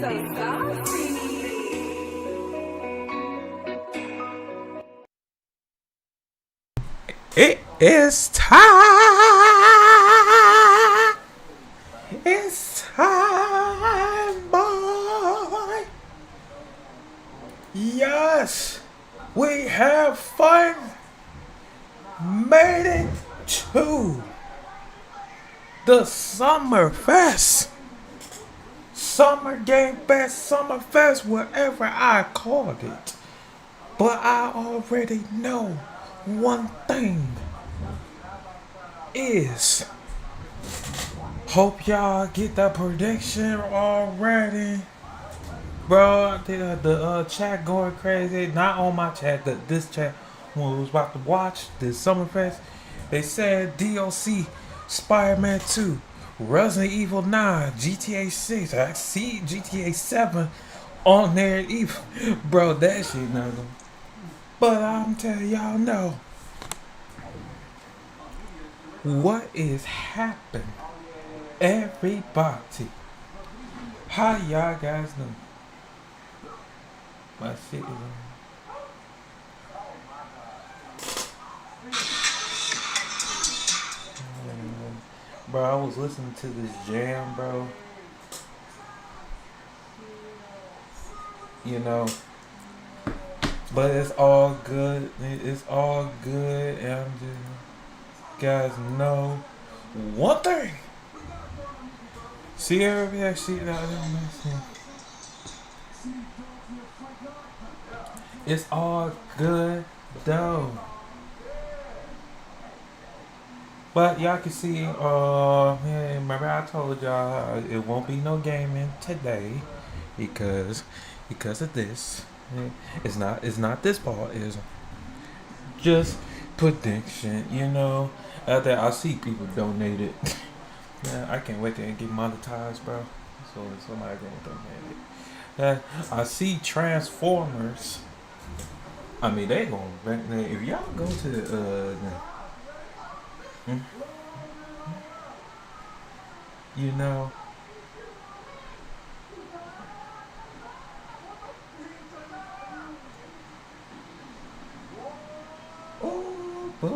It is time. It's time, boy. Yes, we have fun. Made it to the Summer Fest. Summer Game Fest, Summer Fest, whatever I called it. But I already know one thing is, hope y'all get the prediction already. Bro, the chat going crazy. Not on my chat, this chat when we was about to watch this Summerfest. They said DLC, Spider-Man 2, Resident Evil 9, GTA 6. I see GTA 7 on there even. Bro, that shit nothing. But I'm telling y'all no. What is happening? Everybody. How y'all guys doing? My shit is on. Bro, I was listening to this jam, bro. You know, but it's all good. It's all good. And I'm just, guys, know one thing. See everybody, see that. It's all good though. But y'all can see, man, remember I told y'all it won't be no gaming today because of this. It's not this part. It's just prediction, you know. Out there, I see people donate it. Man, I can't wait to get monetized, bro. So somebody gonna donate it. I see Transformers. I mean, they gonna, if y'all go to you know, oh boy.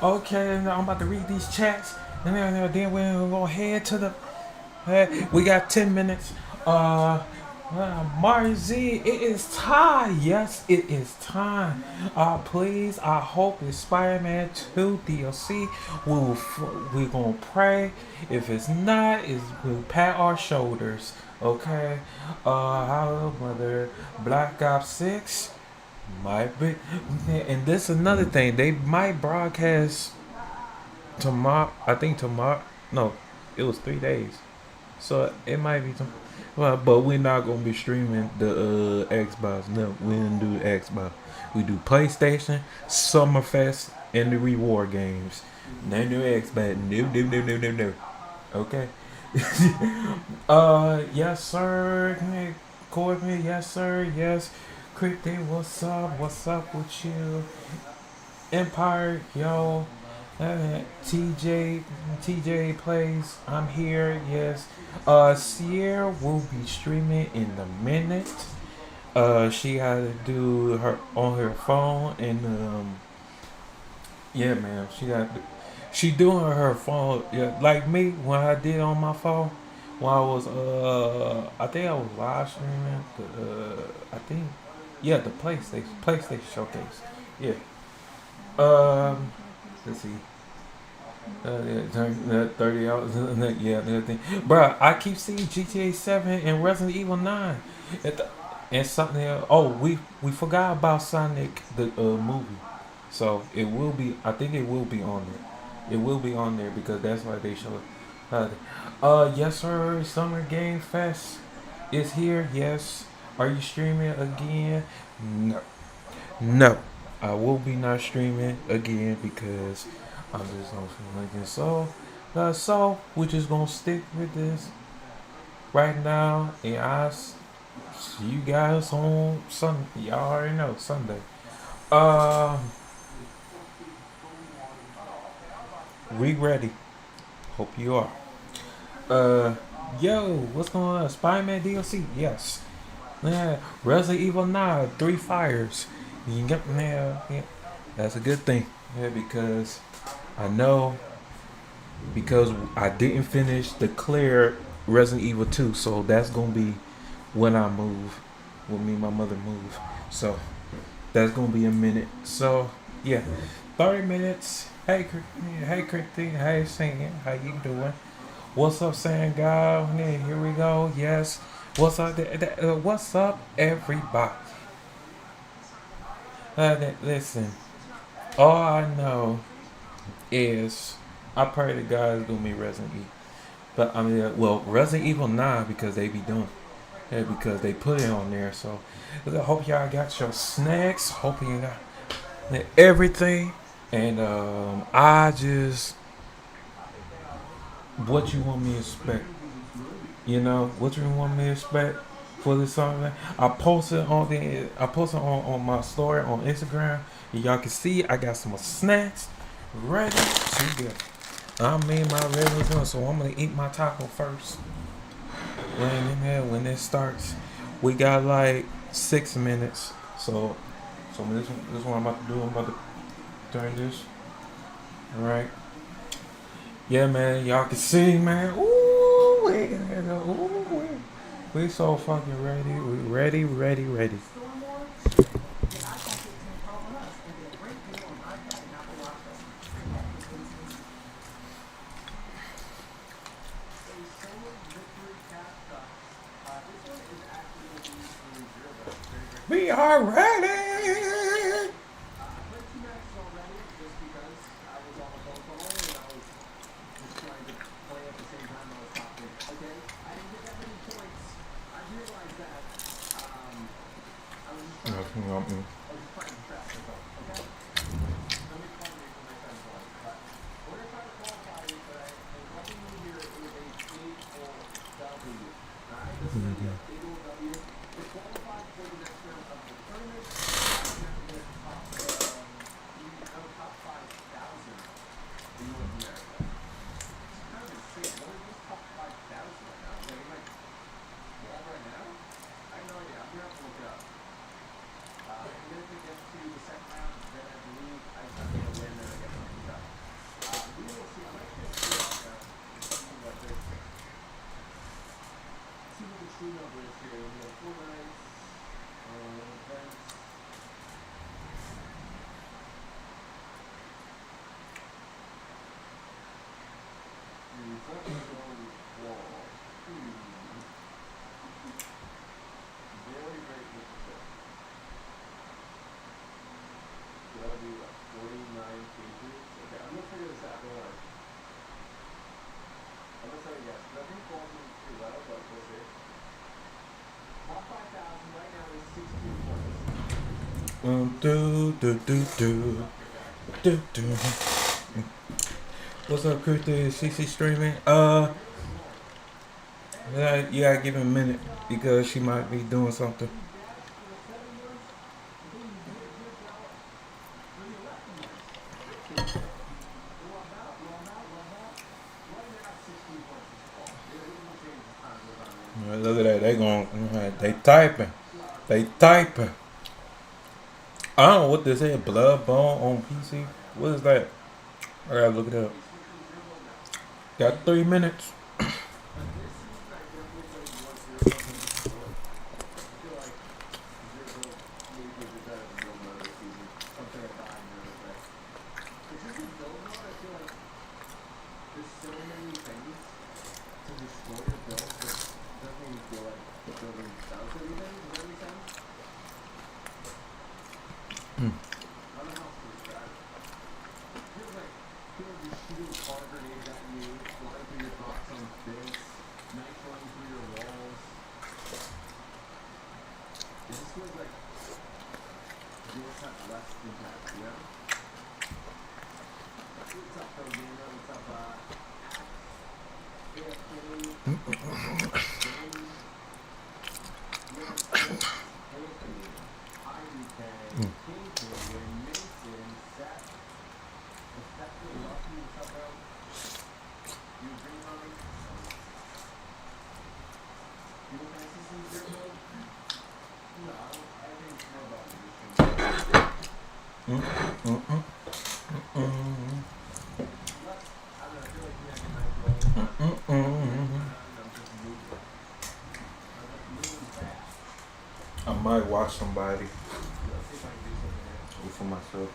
Okay, now I'm about to read these chats, and then we're gonna head to the. We got 10 minutes. Mario Z, it is time. Yes, it is time. Please, I hope it's Spider-Man 2 DLC. We're gonna pray. If it's not, we'll pat our shoulders. Okay. Hello, mother. Black Ops 6 might be, and this another thing. They might broadcast tomorrow. I think tomorrow. No, it was 3 days. So it might be some. Well, but we're not gonna be streaming the Xbox. No, we didn't do Xbox. We do PlayStation, Summerfest, and the reward games. No Xbox. No. Okay. Yes, sir. Courtney, yes, sir. Yes. Cryptic, what's up? What's up with you? Empire, yo. TJ plays. I'm here. Yes. Sierra will be streaming in a minute. She had to do her on her phone, and yeah, man, she doing her phone. Yeah, like me when I did on my phone. When I was I think I was live streaming. I think, yeah, the PlayStation showcase. Yeah. Let's see. Yeah, 30 hours. Yeah, the thing. Bro, I keep seeing GTA 7 and Resident Evil 9. And something else. Oh, we forgot about Sonic the movie. So it will be. I think it will be on there. It will be on there because that's why they show it. Yes, sir. Summer Game Fest is here. Yes. Are you streaming again? No. No. I will be not streaming again because I'm just gonna feel like it. So we're just gonna stick with this right now, and I see you guys on Sunday. Y'all already know Sunday. Um, we ready. Hope you are. Uh, yo, what's going on? Spider-Man DLC? Yes. Yeah, Resident Evil 9, Three Fires. You get yeah. That's a good thing. Yeah, because I know because I didn't finish the clear Resident Evil 2, so that's gonna be when I move, when me and my mother move. So that's gonna be a minute. So yeah, 30 minutes. Hey, Christine. Hey, singing. How you doing? What's up, saying God? Yeah, here we go. Yes. What's up? What's up, everybody? Listen. All I know is I pray to God is gonna be Resident Evil. But I mean, well, Resident Evil 9 because they be doing it because they put it on there. So I hope y'all got your snacks. Hope you got everything. And I just what you want me to expect. You know what you want me to expect for this song. I posted on my story on Instagram. Y'all can see I got some snacks ready to go. I made my regular dinner, so I'm gonna eat my taco first. When it starts, we got like 6 minutes. So this one I'm about to do. I'm about to turn this. All right. Yeah, man. Y'all can see, man. Ooh, we so fucking ready. We ready, ready, ready. We are ready. Do do do do do do. What's up, Krista? Is CC streaming? You gotta give him a minute because she might be doing something. Look at that. They typing. They typing. I don't know what this is. Blood Bone on PC. What is that? I gotta look it up. Got 3 minutes. Mm. Mm, mm, mm, mm, mm, mm. I might watch somebody or for myself.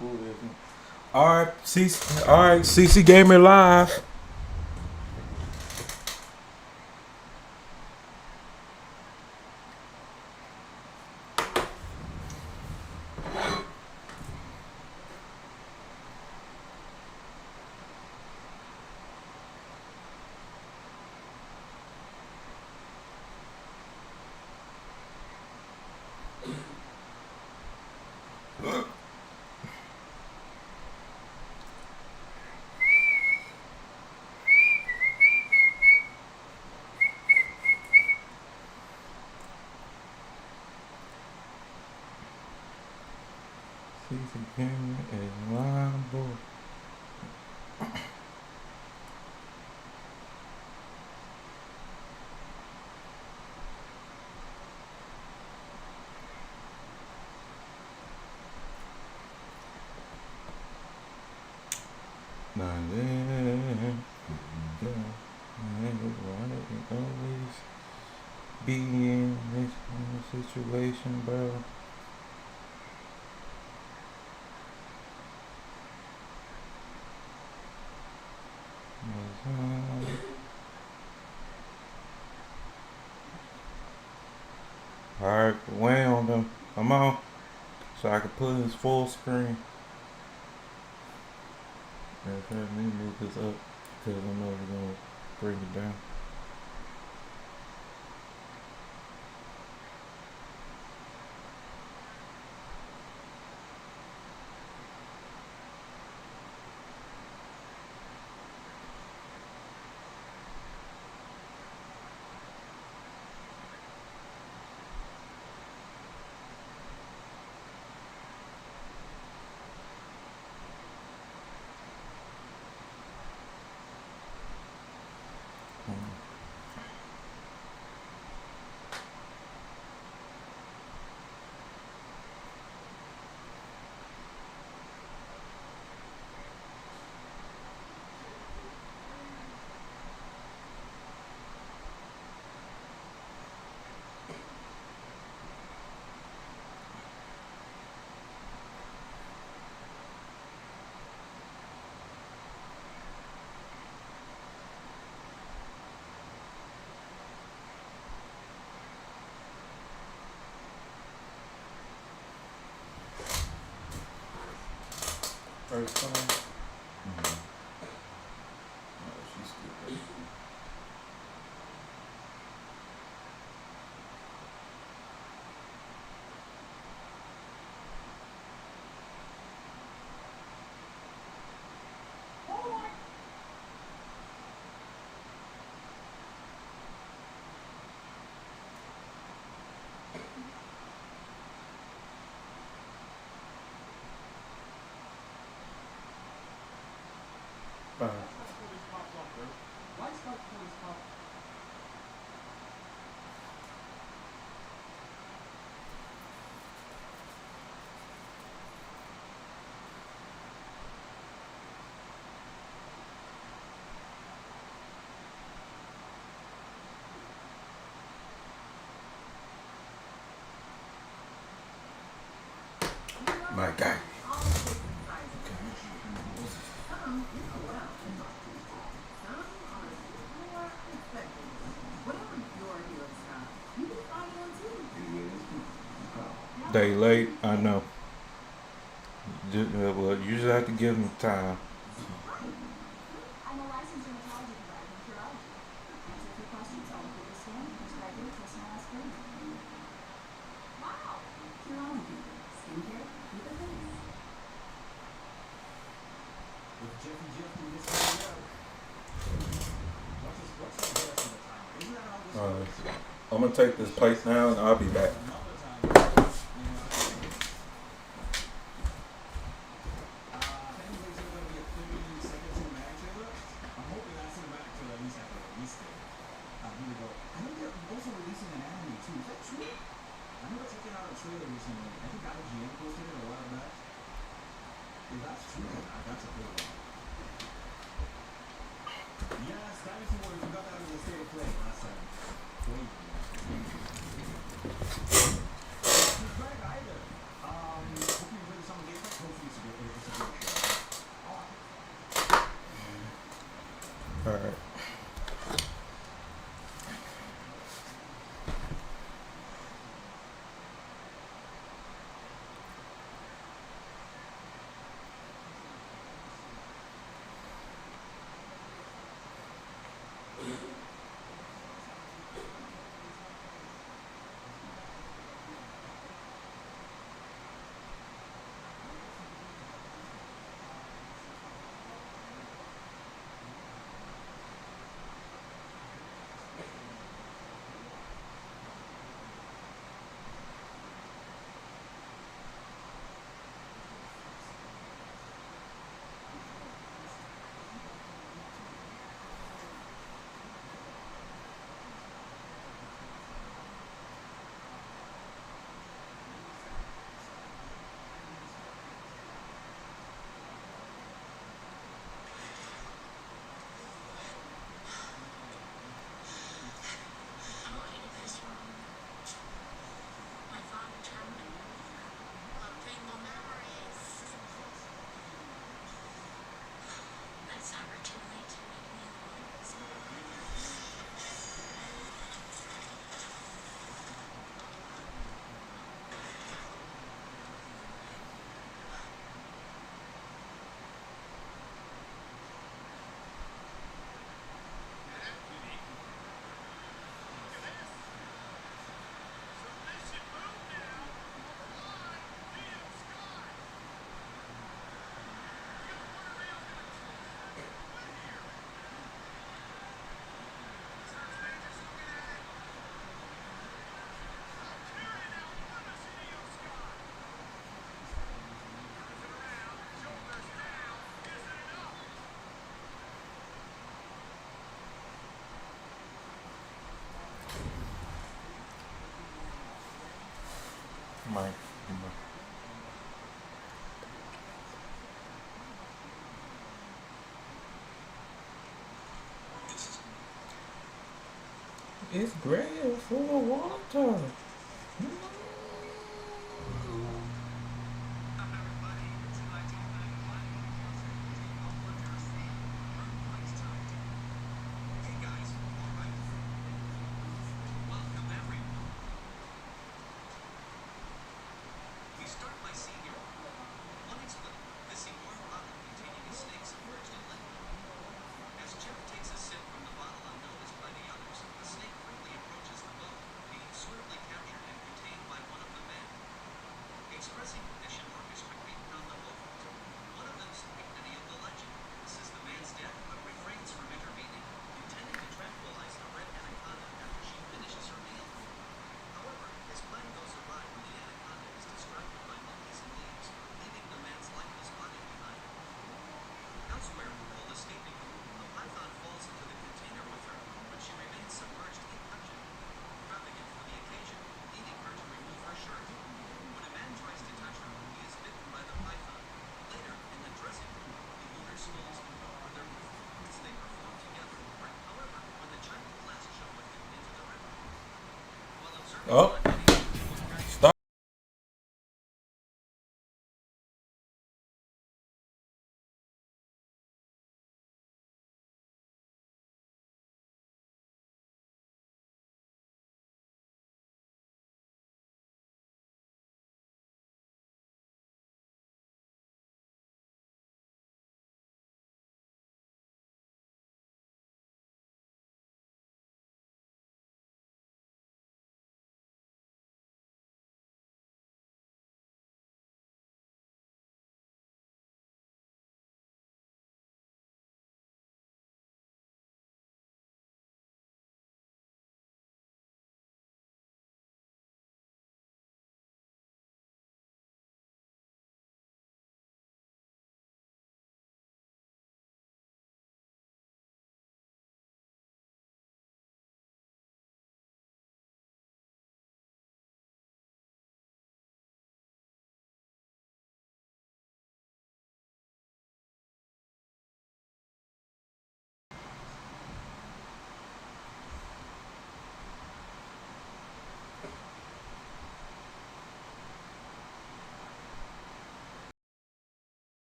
Who is it? All right, CC, all right, CC Gamer Live. CC Gamer is live, boy. Nah, yeah. Always be in this kind of situation, bro. Alright, Wayne on them. Come on. So I can put his full screen. And let me move this up because I know we're gonna bring it down. First time. Mm-hmm. Oh, she's stupid. Fine. My guy. They late, I know. Well, you just have to give them time. Uh, I'm gonna take this plate now, and I'll be back. All right. My, it's gray and full of water. Oh, stop.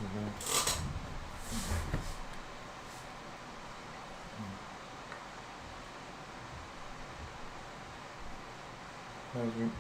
You know. How's your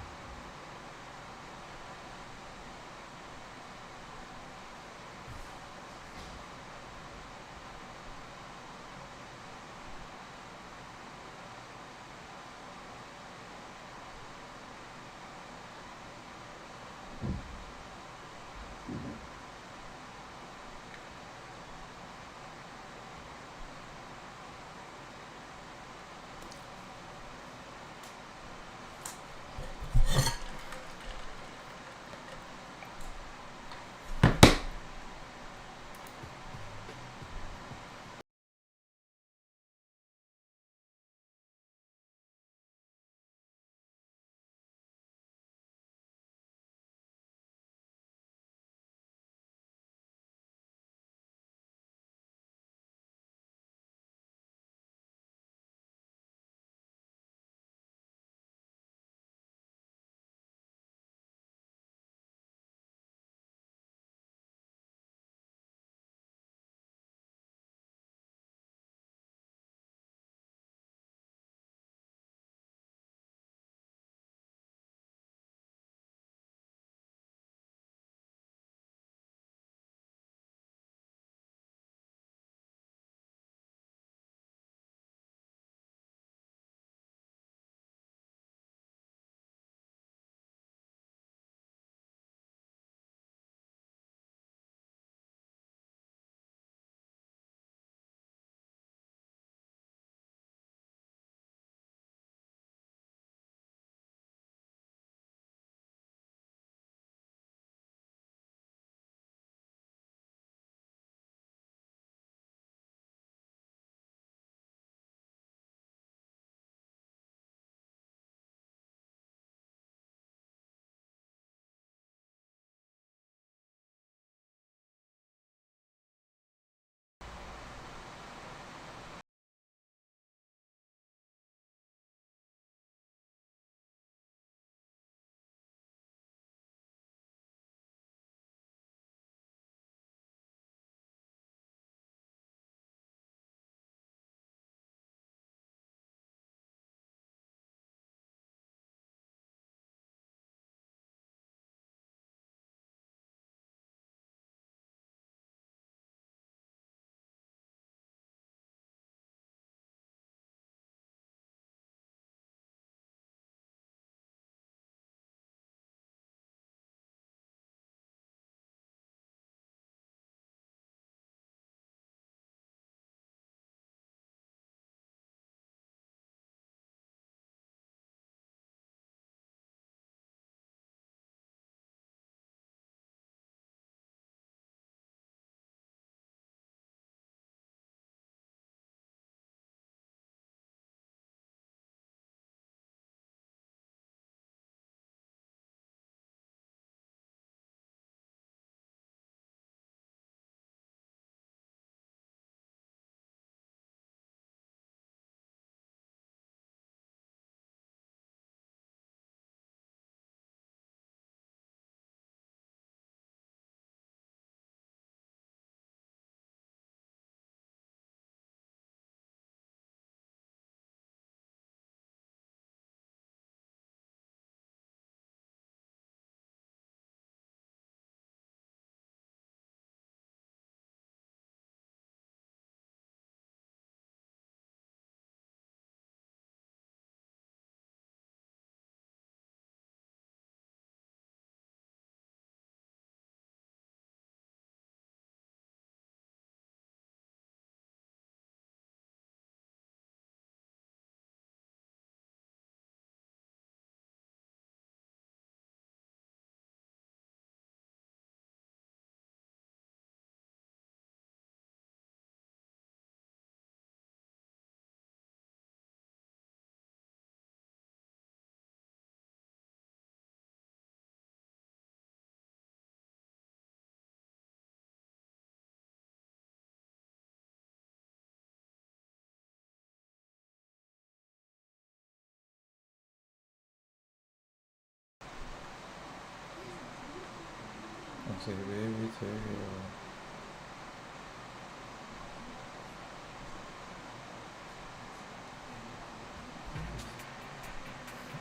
I say baby tail?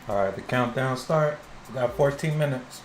All right, the countdown start. We got 14 minutes.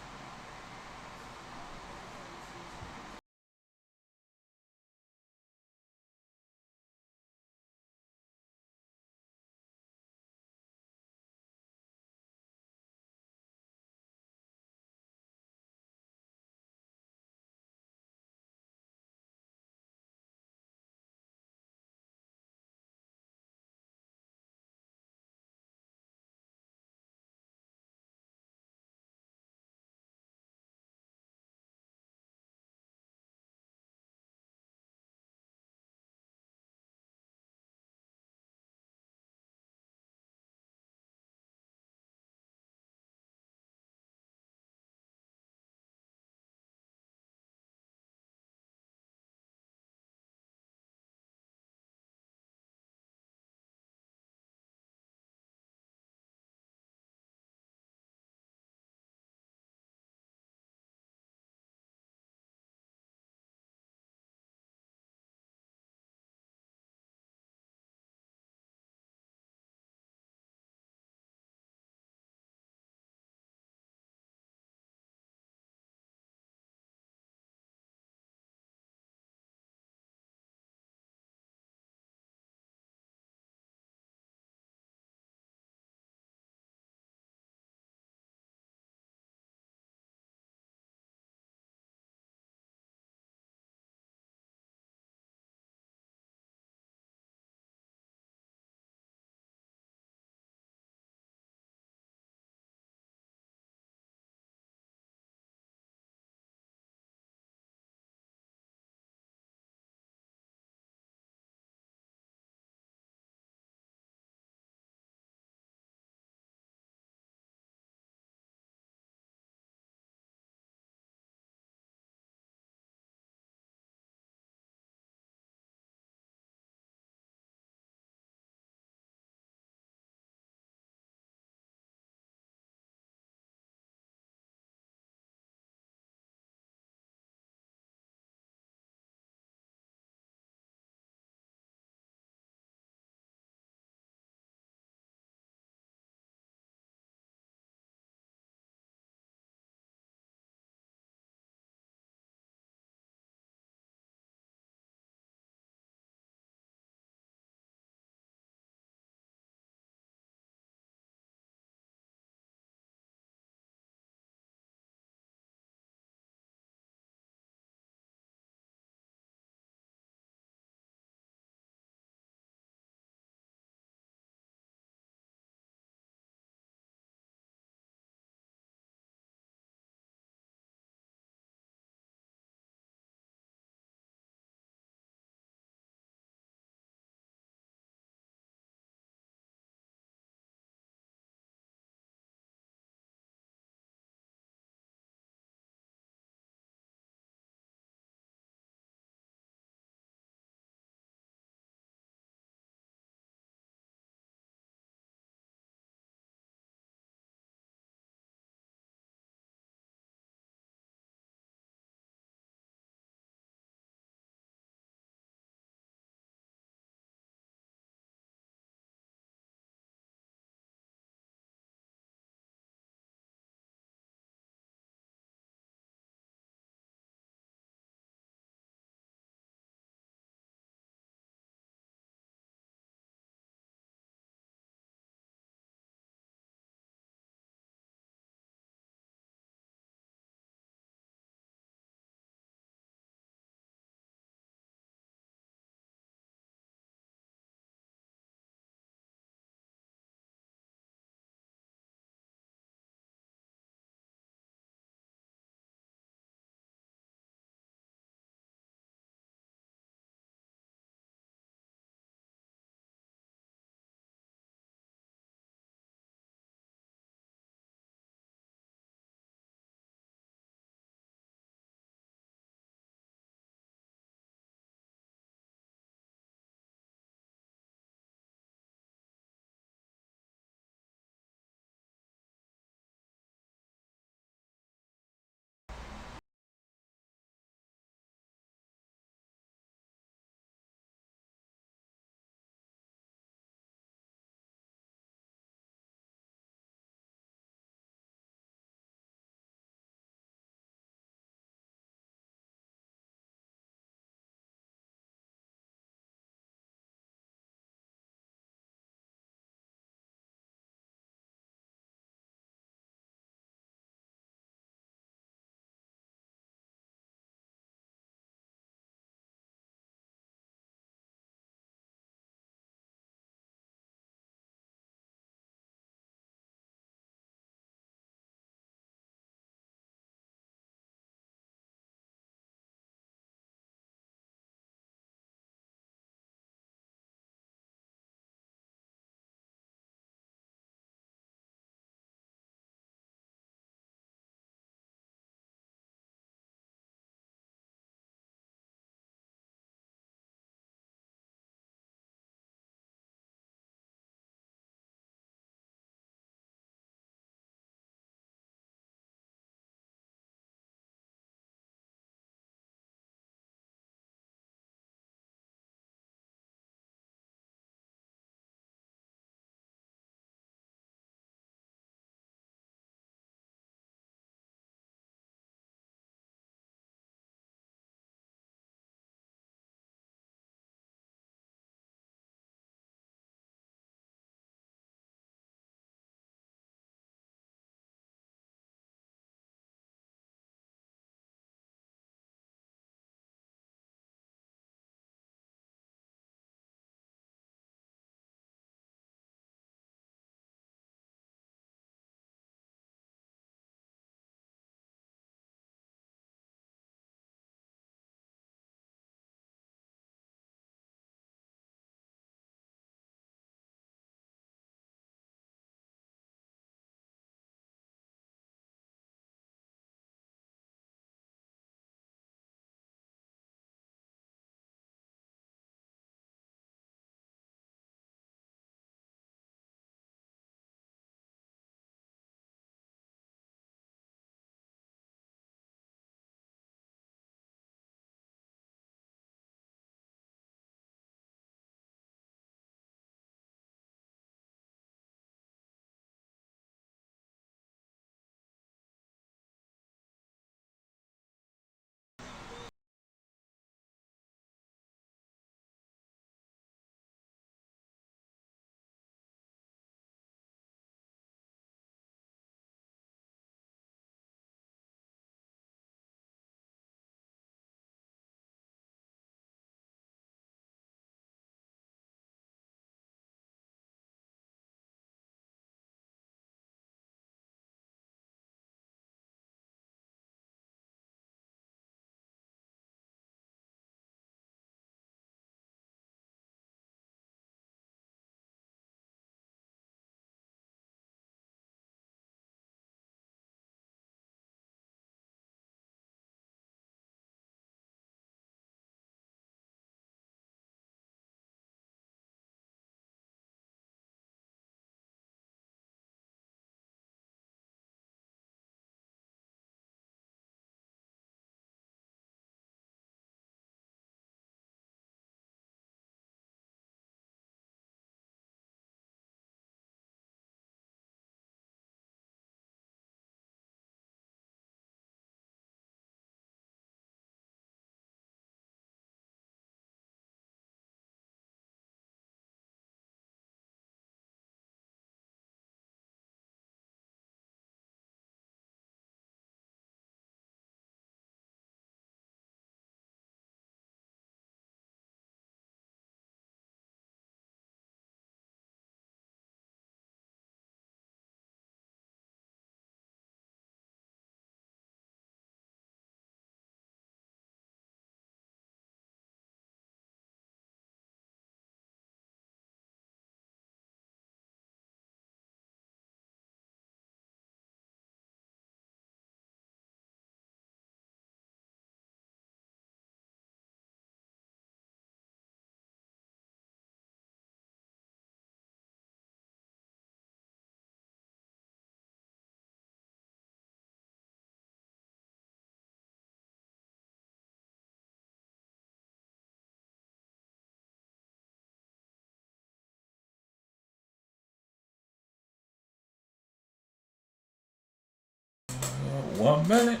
1 minute.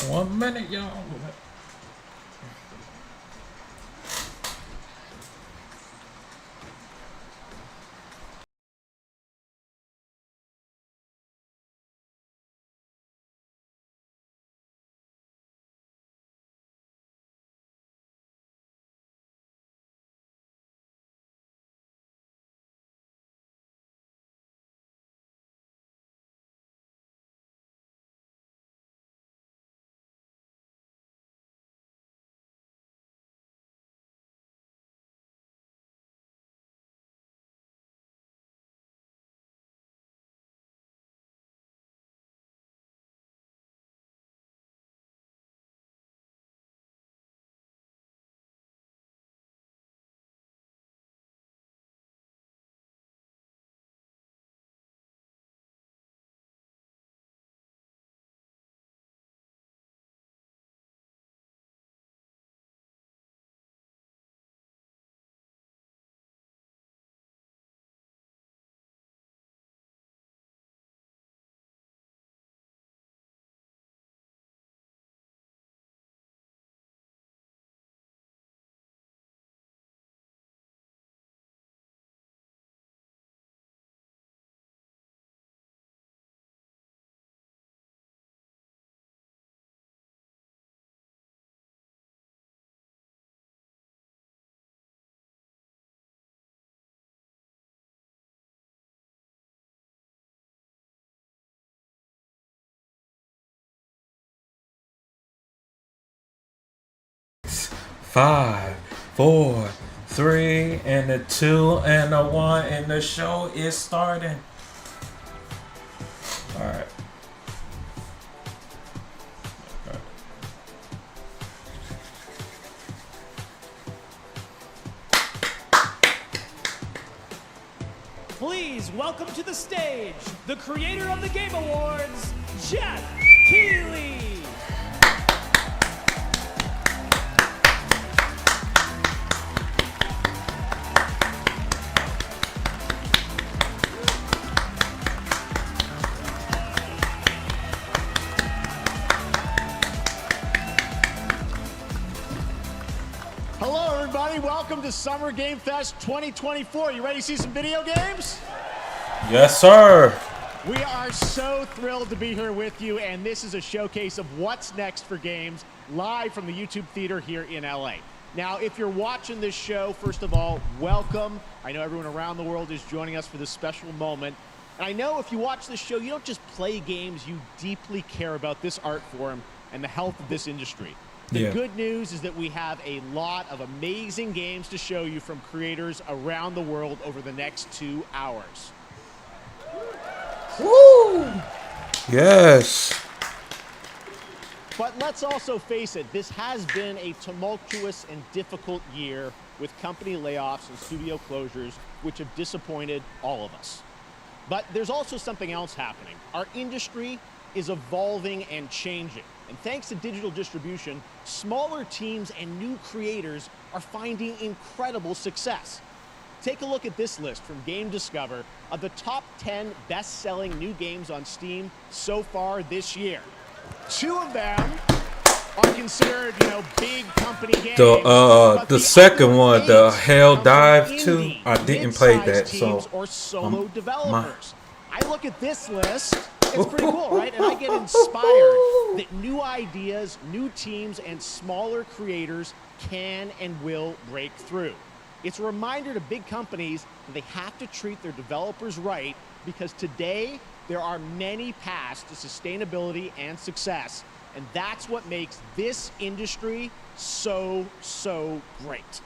1 minute, y'all. 5, 4, 3, and a 2, and a 1, and the show is starting. All right. Please welcome to the stage the creator of the Game Awards, Jeff Keighley. Hello, everybody. Welcome to Summer Game Fest 2024. You ready to see some video games? Yes, sir. We are so thrilled to be here with you, and this is a showcase of what's next for games live from the YouTube Theater here in LA. Now, if you're watching this show, first of all, welcome. I know everyone around the world is joining us for this special moment. And I know if you watch this show, you don't just play games, you deeply care about this art form and the health of this industry. The good news is that we have a lot of amazing games to show you from creators around the world over the next 2 hours. Woo! Yes. But let's also face it, this has been a tumultuous and difficult year with company layoffs and studio closures, which have disappointed all of us. But there's also something else happening. Our industry is evolving and changing. And thanks to digital distribution, smaller teams and new creators are finding incredible success. Take a look at this list from Game Discover of the top 10 best-selling new games on Steam so far this year. 2 of them are considered, big company games. The second one, the Hell Dive 2, I didn't play that, so or solo developers. I look at this list. It's pretty cool, right? And I get inspired that new ideas, new teams, and smaller creators can and will break through. It's a reminder to big companies that they have to treat their developers right, because today there are many paths to sustainability and success, and that's what makes this industry so great.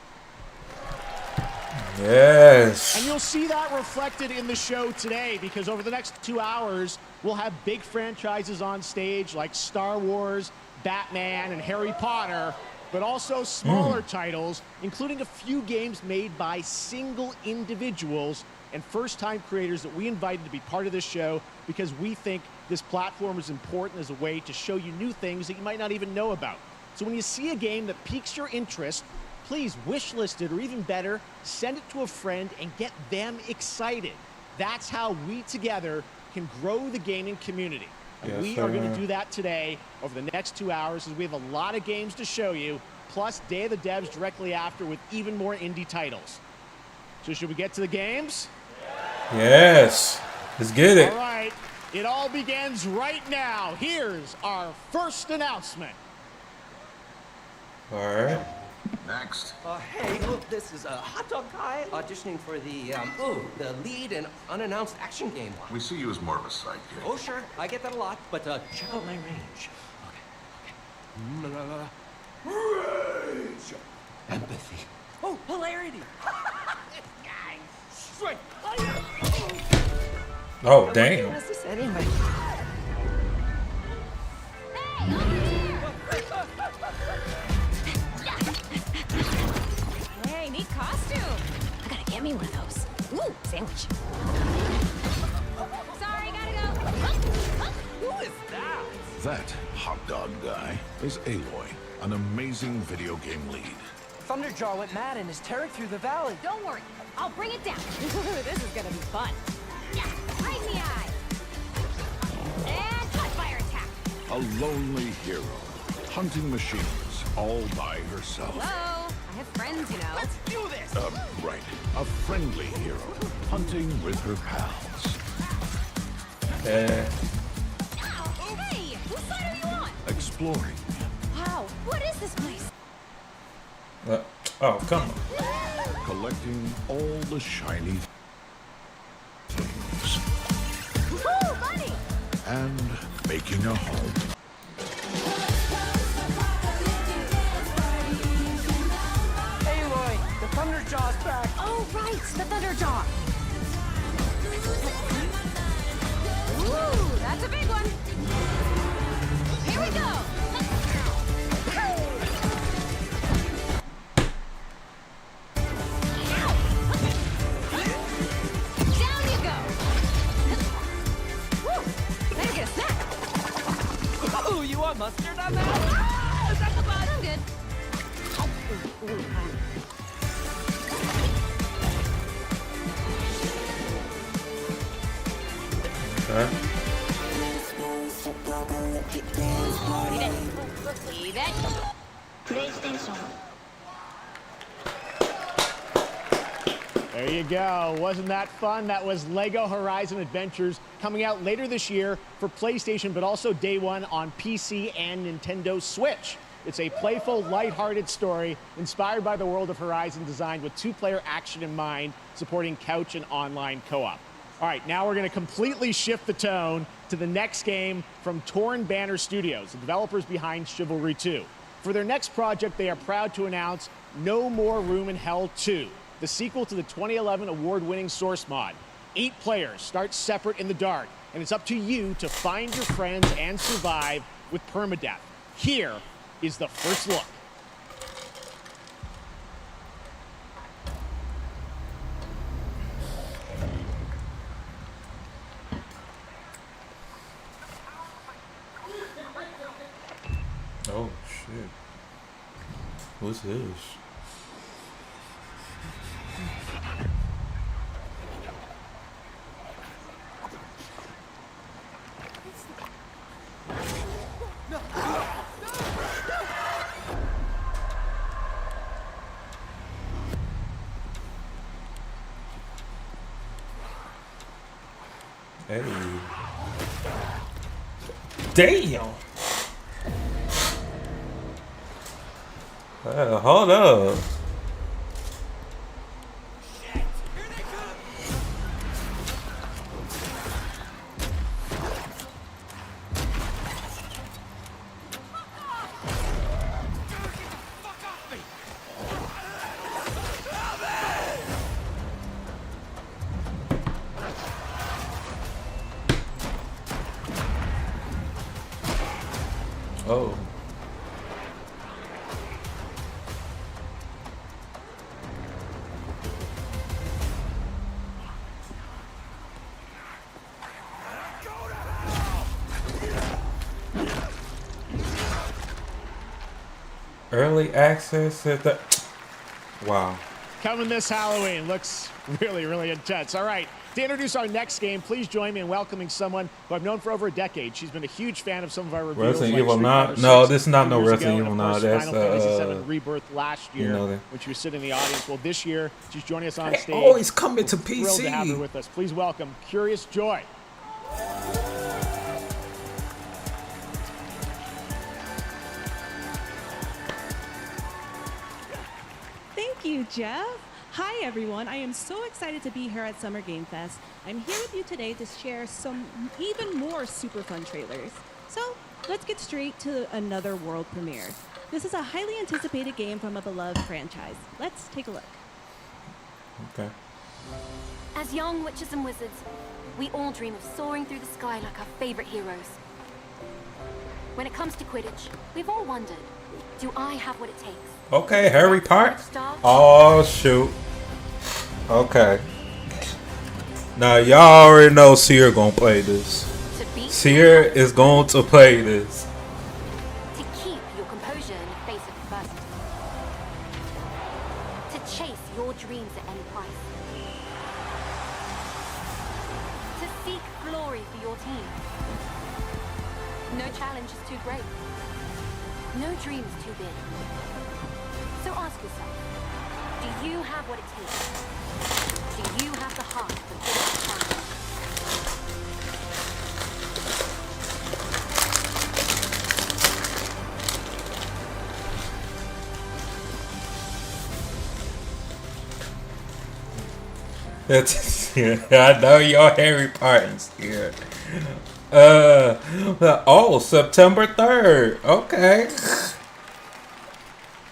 Yes. And you'll see that reflected in the show today, because over the next 2 hours, we'll have big franchises on stage like Star Wars, Batman, and Harry Potter, but also smaller titles, including a few games made by single individuals and first-time creators that we invited to be part of this show because we think this platform is important as a way to show you new things that you might not even know about. So when you see a game that piques your interest, please wishlist it, or even better, send it to a friend and get them excited. That's how we together can grow the gaming community. And Yes, we are going to sir. do that today over the next 2 hours, as we have a lot of games to show you, plus Day of the Devs directly after with even more indie titles. So should we get to the games? Yes. Let's get it. All right. It all begins right now. Here's our first announcement. All right. Next. Hey, look, this is a hot dog guy auditioning for the lead and unannounced action game one. We see you as more of a sidekick. Oh, sure, I get that a lot, but check out my range. Okay. Rage. Empathy. Oh, hilarity. This guy. Strength. Oh, damn. What is this anyway? Hey, neat costume. I gotta get me one of those. Ooh, sandwich. Sorry, gotta go. Who is that? That hot dog guy is Aloy, an amazing video game lead. Thunderjaw went mad and is tearing through the valley. Don't worry, I'll bring it down. This is gonna be fun. Yeah, right in the eye. And cut fire attack. A lonely hero, hunting machines all by herself. Hello, I have friends, you know. Let's do this! Right. A friendly hero, hunting with her pals. Yeah. Ow, hey, whose side are you on? Exploring. Wow, what is this place? Oh, come on. Collecting all the shiny things. Ooh, buddy! And making a home. Aloy, the Thunderjaw's back. Oh, right, the Thunderjaw. Ooh, that's a big one. Here we go. Down you go. Woo, better get a snack. Ooh, you want mustard on that? Ah, is that the bud? I'm good. Huh? Leave it. There you go. Wasn't that fun? That was Lego Horizon Adventures, coming out later this year for PlayStation, but also day one on PC and Nintendo Switch. It's a playful, lighthearted story inspired by the world of Horizon, designed with two-player action in mind, supporting couch and online co-op. All right, now we're going to completely shift the tone to the next game from Torn Banner Studios, the developers behind Chivalry 2. For their next project, they are proud to announce No More Room in Hell 2, the sequel to the 2011 award-winning Source mod. 8 players start separate in the dark, and it's up to you to find your friends and survive with permadeath. Here is the first look. Oh, shit. What's this? Hey. Damn. Hold up. Oh. Early access at the... Wow. Coming this Halloween. Looks really, really intense. All right, To introduce our next game, please join me in welcoming someone who I've known for over a decade. She's been a huge fan of some of our reviews. Resident like Evil Street 9? Fighter No, 6 this is not 2 no years Resident ago, and Evil of course, 9. That's Final Fantasy VII Rebirth last year, you know that. when she was sitting in the audience. Well, this year, she's joining us on stage. Oh, he's coming to We're thrilled to have her PC. with us. Please welcome Curious Joy. Thank you, Jeff. Hi, everyone. I am so excited to be here at Summer Game Fest. I'm here with you today to share some even more super fun trailers. So let's get straight to another world premiere. This is a highly anticipated game from a beloved franchise. Let's take a look. Okay. As young witches and wizards, we all dream of soaring through the sky like our favorite heroes. When it comes to Quidditch, we've all wondered, do I have what it takes? Okay, Harry Potter. Oh shoot. Okay. Now y'all already know Sierra gonna play this. To beat Sierra is going to play this. to keep your composure in the face of adversity. To chase your dreams at any price. To seek glory for your team. No challenge is too great. No dream is too big. So ask yourself, do you have what it takes? Do you have the heart for this challenge? That's, yeah, I know your Harry Potter's here. Oh, September 3rd. Okay.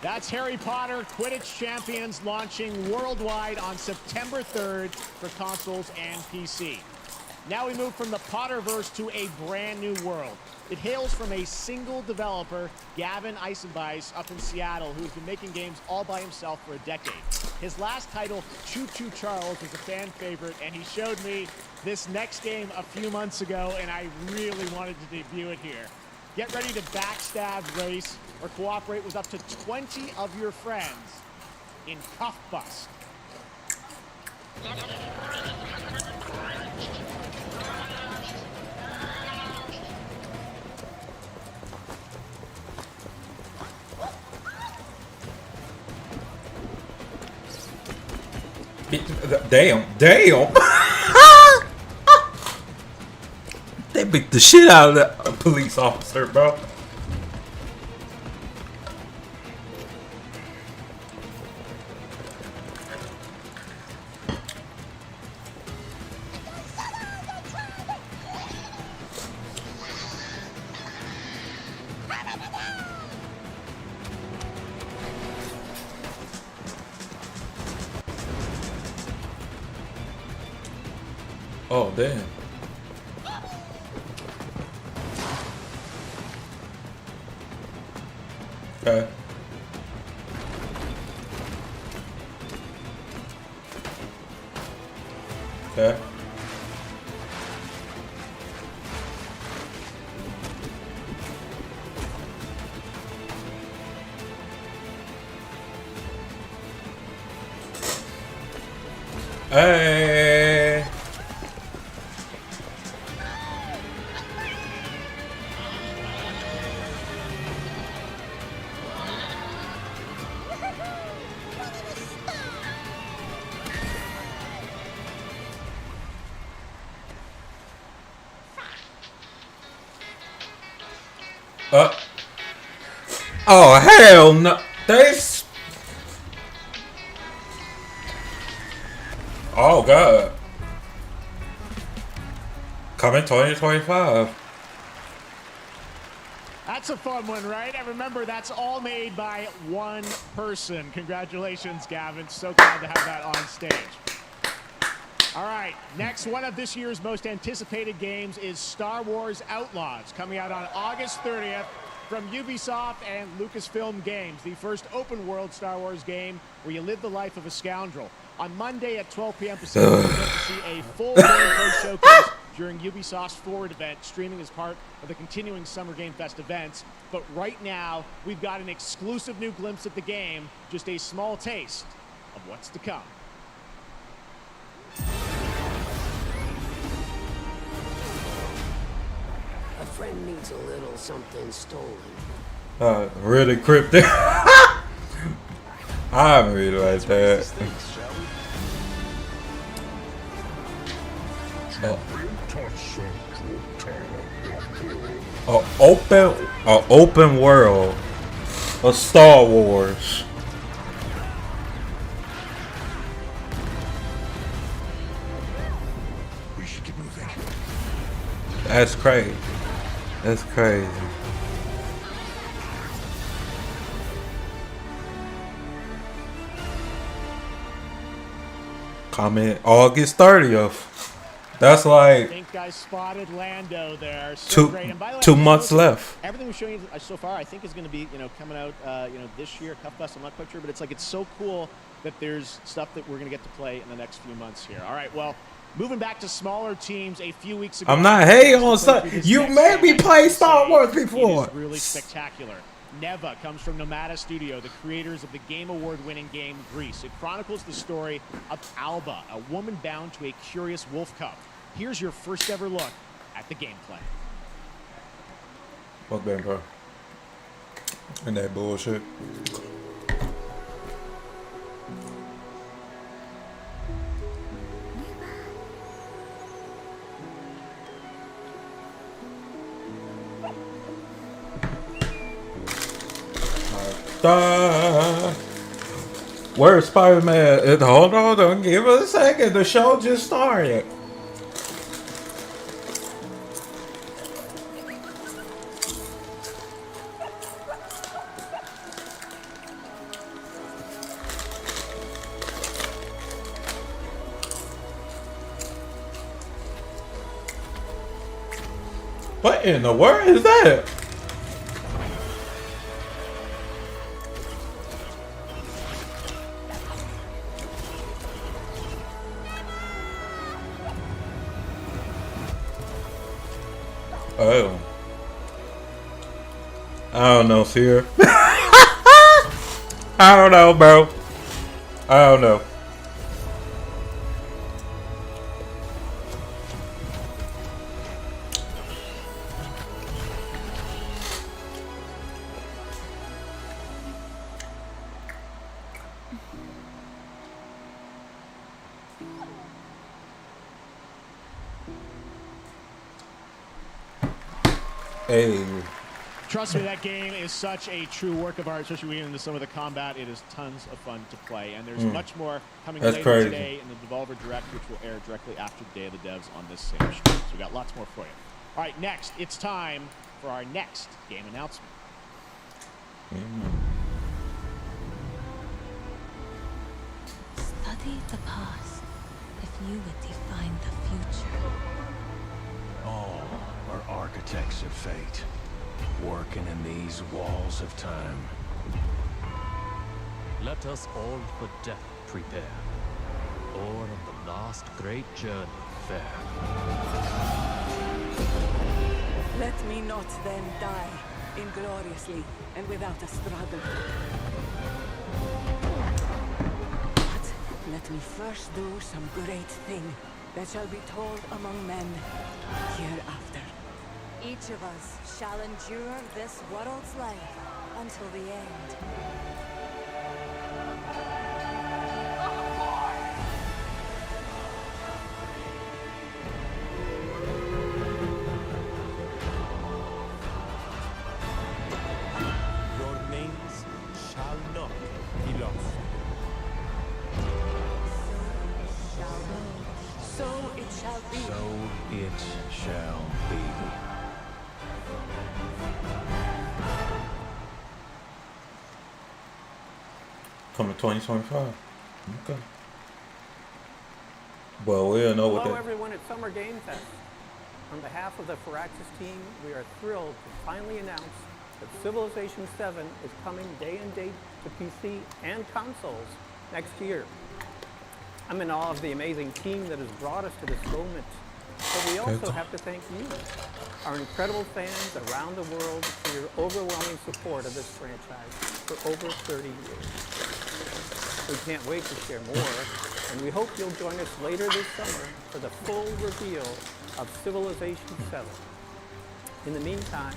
That's Harry Potter Quidditch Champions launching worldwide on September 3rd for consoles and PC. Now we move from the Potterverse to a brand new world. It hails from a single developer, Gavin Eisenbeis, up in Seattle, who's been making games all by himself for a decade. His last title, Choo Choo Charles, was a fan favorite, and he showed me this next game a few months ago, and I really wanted to debut it here. Get ready to backstab, race, or cooperate with up to 20 of your friends in Cuff Bust. Damn. They beat the shit out of that police officer, bro. Oh, damn. Okay. Okay. Hey. Oh hell no! There's. Oh god. Coming 2025. That's a fun one, right? And remember, that's all made by one person. Congratulations, Gavin. So glad to have that on stage. All right, next one of this year's most anticipated games is Star Wars Outlaws, coming out on August 30th from Ubisoft and Lucasfilm Games, the first open-world Star Wars game where you live the life of a scoundrel. On Monday at 12 p.m. Pacific, you'll get to see a full gameplay showcase during Ubisoft's Forward event, streaming as part of the continuing Summer Game Fest events. But right now, we've got an exclusive new glimpse at the game, just a small taste of what's to come. friend needs a little something stolen. Really cryptic. I really like that. A open world of Star Wars. We should get moving. That's crazy. That's crazy. Comment August 30th. That's I like think I spotted Lando there. So great. And by the way, 2 months left. Everything we've shown you so far, I think, is going to be, coming out, this year. Cuff Bust, I'm not quite sure, but it's so cool that there's stuff that we're going to get to play in the next few months here. All right, well, moving back to smaller teams, a few weeks ago. I'm not hating on stuff. You made me play Star Wars before. It is really spectacular. Neva comes from Nomada Studio, the creators of the Game Award-winning game Grease. It chronicles the story of Alba, a woman bound to a curious wolf cub. Here's your first ever look at the gameplay. Fuck that, bro. And that bullshit. Where's Spider-Man? Hold on, give us a second. The show just started. What in the world is that? Oh. I don't know, Sierra. I don't know, bro. I don't know. Hey. Trust me, that game is such a true work of art, especially into some of the combat. It is tons of fun to play, and there's much more coming later today in the Devolver Direct, which will air directly after Day of the Devs on this same show. So we got lots more for you. All right, next, it's time for our next game announcement. Study the past if you would define the future. All are architects of fate, working in these walls of time. Let us all for death prepare, or on the last great journey fare. Let me not then die ingloriously and without a struggle. But let me first do some great thing that shall be told among men hereafter. Each of us shall endure this world's life until the end. Your names shall not be lost. So it shall be. So it shall be. Coming 2025. Okay. Well, we don't know what Hello, that. everyone at Summer Game Fest. On behalf of the Firaxis team, we are thrilled to finally announce that Civilization 7 is coming day and date to PC and consoles next year. I'm in awe of the amazing team that has brought us to this moment, but we also have to thank you, our incredible fans around the world, for your overwhelming support of this franchise for over 30 years. We can't wait to share more, and we hope you'll join us later this summer for the full reveal of Civilization 7. In the meantime,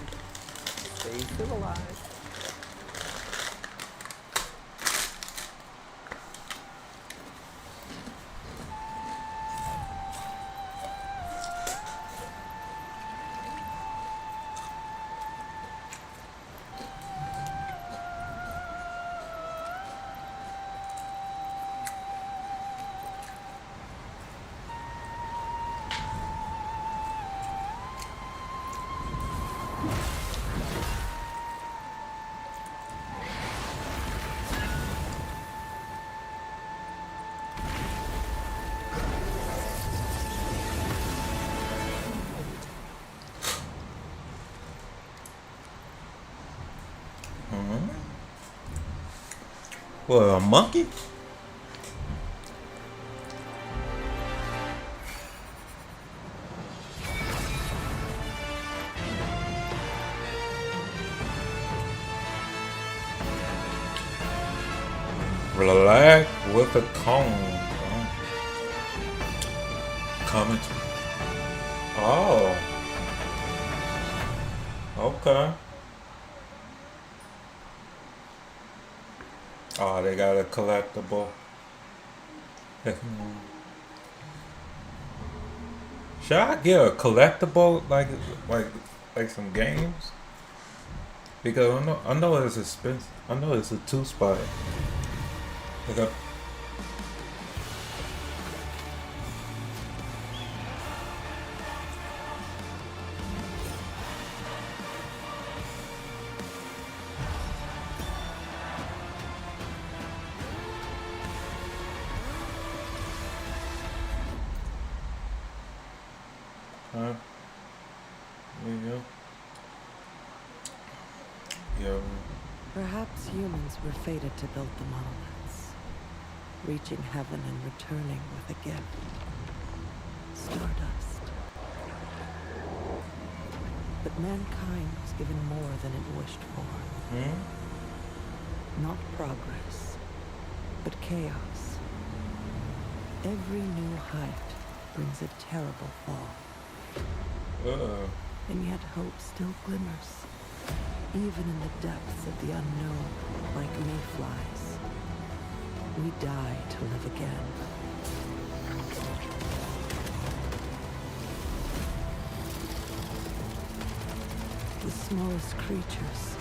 stay civilized. What, a monkey? Relax with the cone. Coming. Oh. Okay. Oh, they got a collectible. Should I get a collectible like some games? Because I know it's expensive. I know it's a 2-spot. Okay. There you go. Yeah. Perhaps humans were fated to build the monoliths, reaching heaven and returning with a gift. Stardust. But mankind was given more than it wished for. Not progress, but chaos. Every new height brings a terrible fall. And yet hope still glimmers, even in the depths of the unknown, like mayflies. We die to live again. The smallest creatures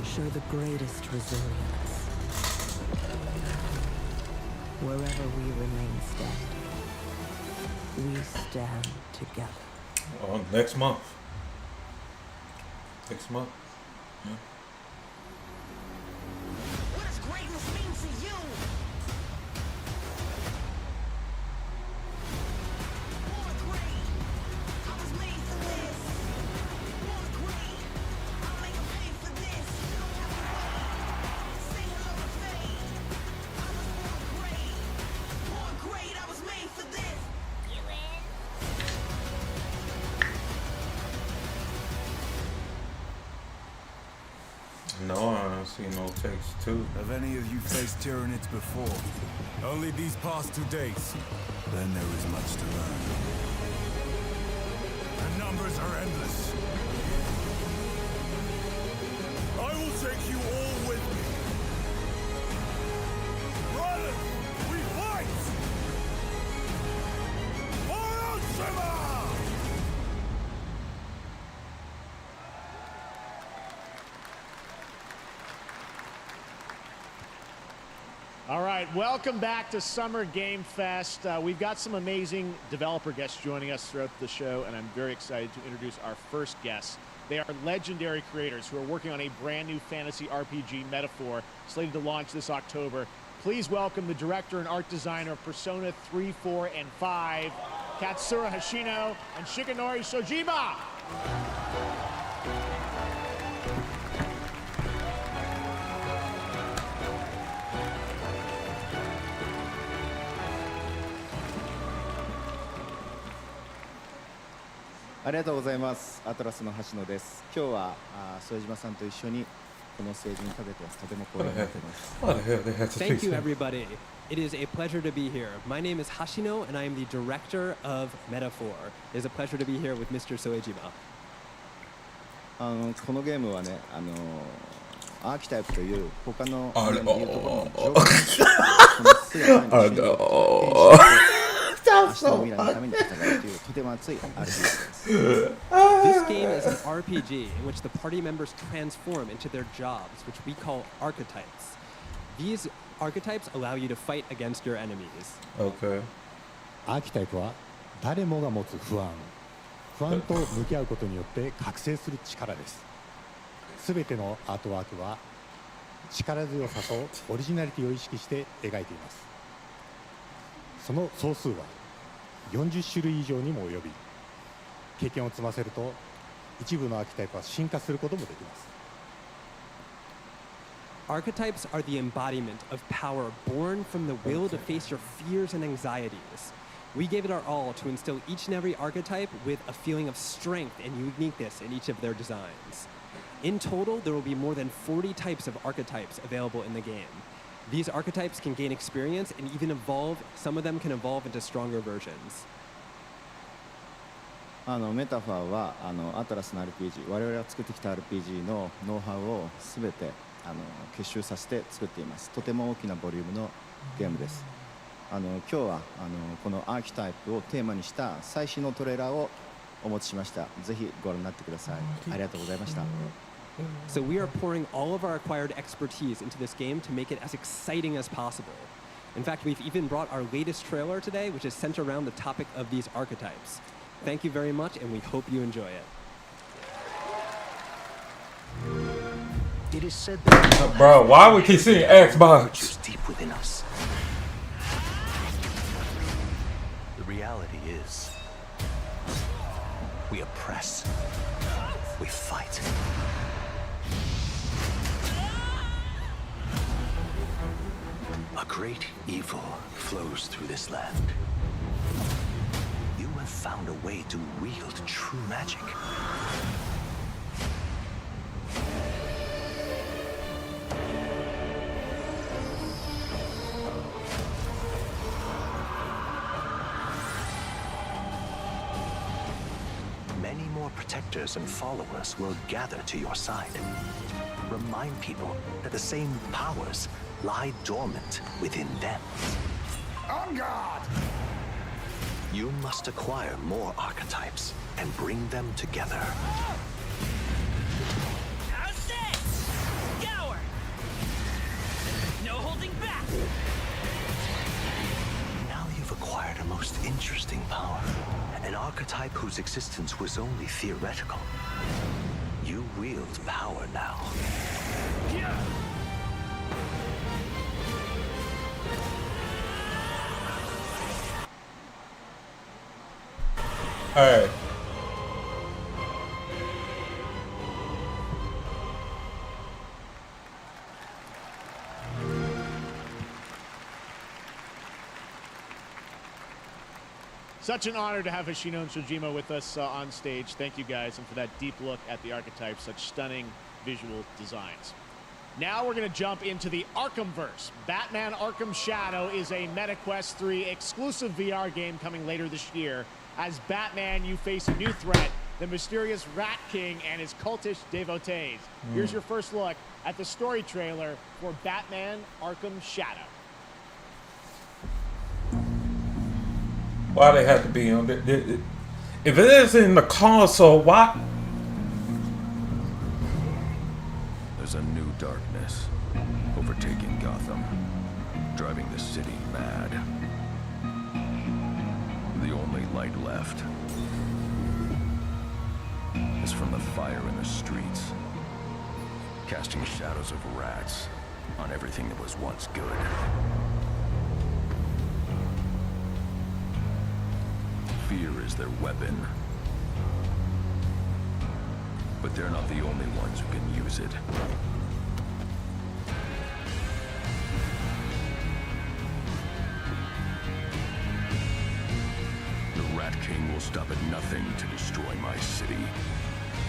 show the greatest resilience. Wherever we remain standing, we stand together. Oh, next month. Next month. Yeah. What does greatness mean to you? Born great. I was made for this. Born great. I'll make a pay for this. You don't have to wait. Say hello to fate. I was born great. Born great. I was made for this. You in? No, I don't see no takes two. Have any of you faced Tyranids before? Only these past 2 days. Then there is much to learn. The numbers are endless. I will take you all with me. Brothers, we fight! For Ultima! All right, welcome back to Summer Game Fest. We've got some amazing developer guests joining us throughout the show, and I'm very excited to introduce our first guests. They are legendary creators who are working on a brand new fantasy RPG, Metaphor, slated to launch this October. Please welcome the director and art designer of Persona 3, 4, and 5, Katsura Hashino and Shigenori Sojiba. ありがとうございます。アトラスの橋野です。今日は副島さんと一緒にこのステージに立ててとても光栄になっています。What the hell they had to Thank fix you, that? everybody. It is a pleasure to be here. My name is Hashino, and I am the director of Metaphor. It is a pleasure to be here with Mr. Soejima. このゲームはね、アーキタイプという他のあれゲームでいうところのジョブその姿に一緒に明日の未来のために戦うというとても熱い RPG です。This game is an RPG in which the party members transform into their jobs, which we call archetypes. These archetypes allow you to fight against your enemies. Okay. アーキタイプは誰もが持つ不安と向き合うことによって覚醒する力です。すべてのアートワークは力強さとオリジナリティを意識して描いています。その総数は40種類以上にも及び、経験を積ませると一部のアーキタイプは進化することもできます。Archetypes are the embodiment of power born from the will to face your fears and anxieties. We gave it our all to instill each and every archetype with a feeling of strength and uniqueness in each of their designs. In total, there will be more than 40 types of archetypes available in the game. These archetypes can gain experience and even evolve. Some of them can evolve into stronger versions. メタファーはアトラスの RPG、我々が作ってきた RPG のノウハウをすべて結集させて作っています。とても大きなボリュームのゲームです。今日はこのアーキタイプをテーマにした最新のトレーラーをお持ちしました。ぜひご覧になってください。ありがとうございました。So we are pouring all of our acquired expertise into this game to make it as exciting as possible. In fact, we've even brought our latest trailer today, which is centered around the topic of these archetypes. Thank you very much, and we hope you enjoy it. It is said that bro, why we keep seeing Xbox? Deep within us. The reality is, we oppress, we fight. A great evil flows through this land. You have found a way to wield true magic. Many more protectors and followers will gather to your side. Remind people that the same powers lie dormant within them. On guard! You must acquire more archetypes and bring them together. How's this? Scour! No holding back! Now you've acquired a most interesting power. An archetype whose existence was only theoretical. You wield power now. Hey. Such an honor to have Hoshino and Shojima with us on stage. Thank you guys, and for that deep look at the archetypes, such stunning visual designs. Now we're going to jump into the Arkhamverse. Batman Arkham Shadow is a MetaQuest 3 exclusive VR game coming later this year. As Batman, you face a new threat, the mysterious Rat King and his cultish devotees. Here's your first look at the story trailer for Batman Arkham Shadow. Why they have to be on it? If it is in the console, why? There's a new darkness overtaking Gotham, driving the city mad. The only light left is from the fire in the streets, casting shadows of rats on everything that was once good. Fear is their weapon. But they're not the only ones who can use it. The Rat King will stop at nothing to destroy my city.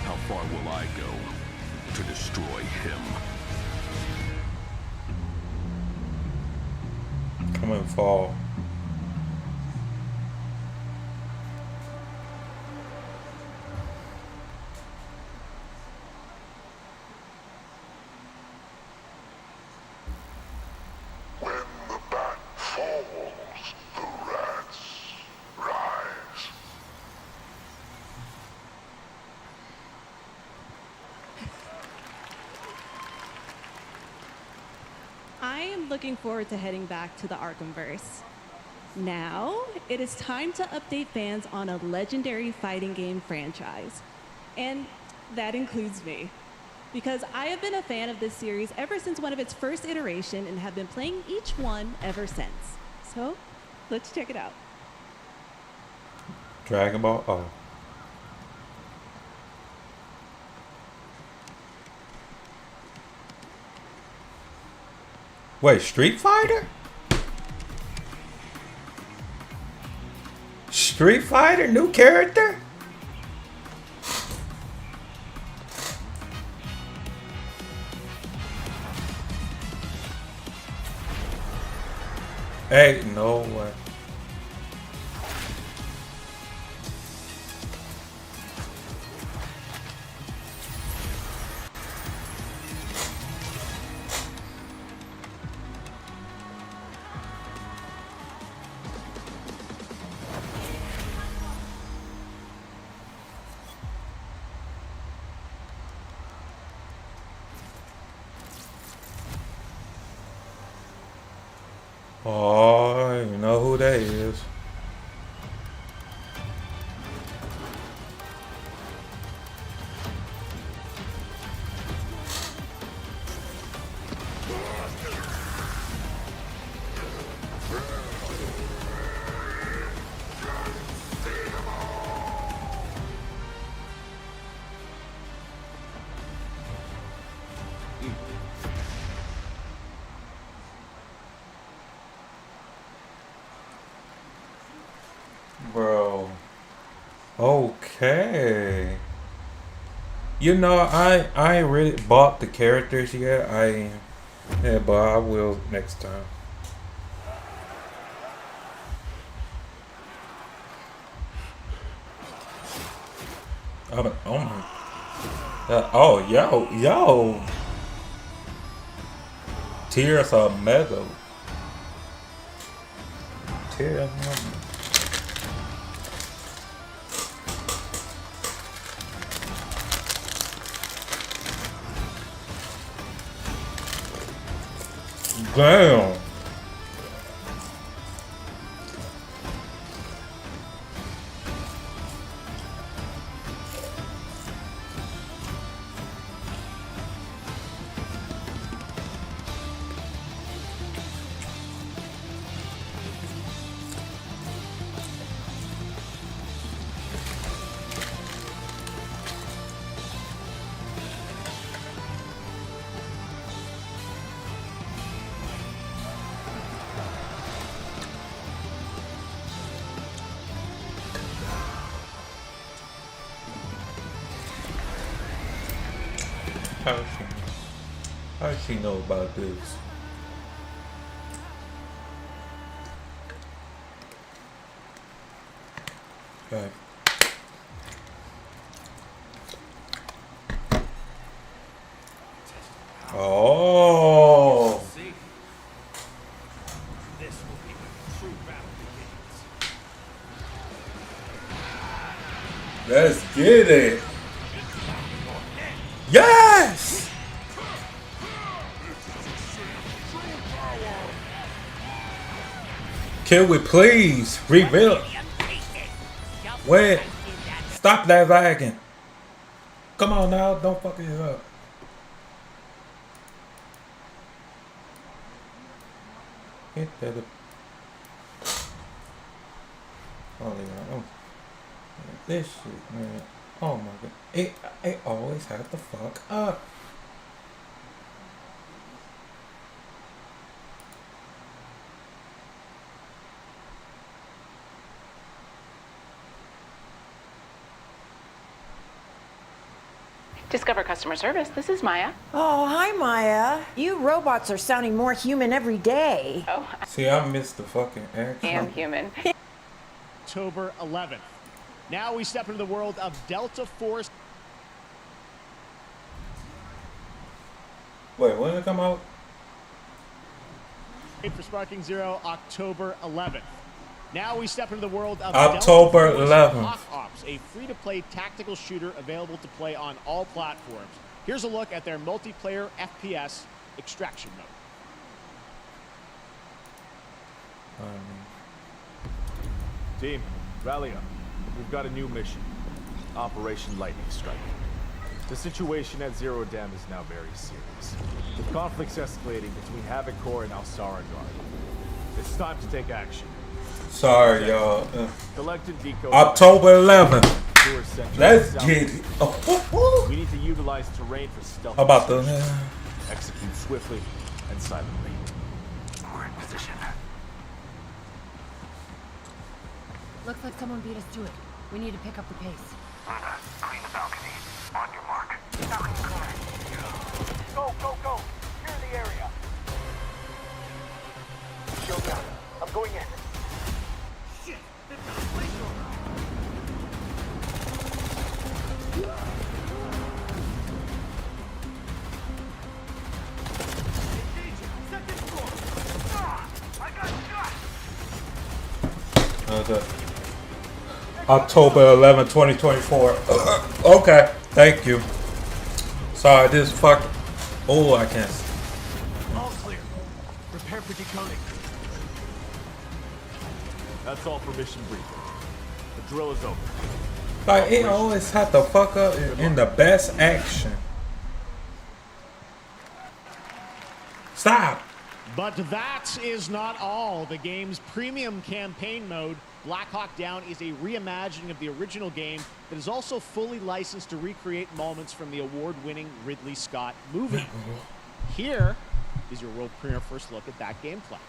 How far will I go to destroy him? Come and fall. looking forward to heading back to the Arkhamverse. Now, it is time to update fans on a legendary fighting game franchise. And that includes me. Because I have been a fan of this series ever since one of its first iteration and have been playing each one ever since. So, let's check it out. Dragon Ball. Oh. Wait, Street Fighter? Street Fighter? New character? Hey, no way. Oh, you know who that is. Bro. Okay. You know, I ain't really bought the characters yet. Yeah, but I will next time. Oh my. Oh, yo. Tears of Mega. Tears of Damn. How does she know about this? Okay. Oh. This will be when the true battle begins. Let's get it. Yes! Can we please rebuild? Wait. Stop that wagon. Come on now, don't fuck it up. Hit that. Oh, yeah. This shit, man. Oh my god. It always has to fuck up. Discover customer service. This is Maya. Oh, hi, Maya. You robots are sounding more human every day. Oh, see, I missed the fucking action. I am human. October 11th. Now we step into the world of Delta Force. Wait, when did it come out? For Sparking Zero, October 11th. Now we step into the world of October Delta Force 11th. Hawk Ops, a free-to-play tactical shooter available to play on all platforms. Here's a look at their multiplayer FPS extraction mode. Team, rally up. We've got a new mission. Operation Lightning Strike. The situation at Zero Dam is now very serious, with conflicts escalating between Havoc Corps and Alsara Guard. It's time to take action. Sorry, y'all. Collect and decode October 11th. sewer section Let's south. get it. We need to utilize terrain for stealth. How about the execute swiftly and silently. We're in position. Looks like someone beat us to it. We need to pick up the pace. Clean the balcony. On your mark. Go, go, go! Clear the area. Shield down. I'm going in. Shit! They've got a flamethrower. Second floor. I got shot. October 11, 2024. Okay, thank you. Sorry, this fuck. Oh, I can't. All clear. Prepare for decoding. That's all for mission briefing. The drill is over. Like, it always had to fuck up in the best action. Stop. But that is not all. The game's premium campaign mode, Black Hawk Down, is a reimagining of the original game that is also fully licensed to recreate moments from the award-winning Ridley Scott movie. Here is your world premiere first look at that gameplay.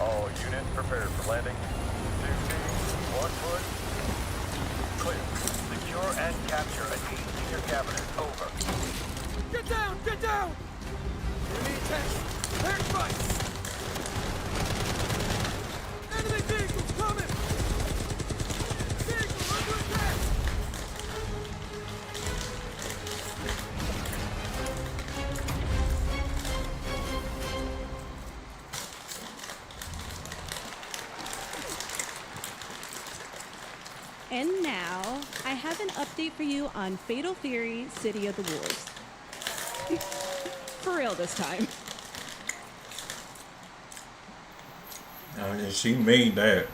All units prepared for landing. 2 teams, 1 foot. Clear. Secure and capture a key senior cabinet. Over. Get down! Get down! Enemy attacks! Air strike! Enemy vehicles coming! Vehicle under attack! And now, I have an update for you on Fatal Fury City of the Wolves. For real this time. She made that.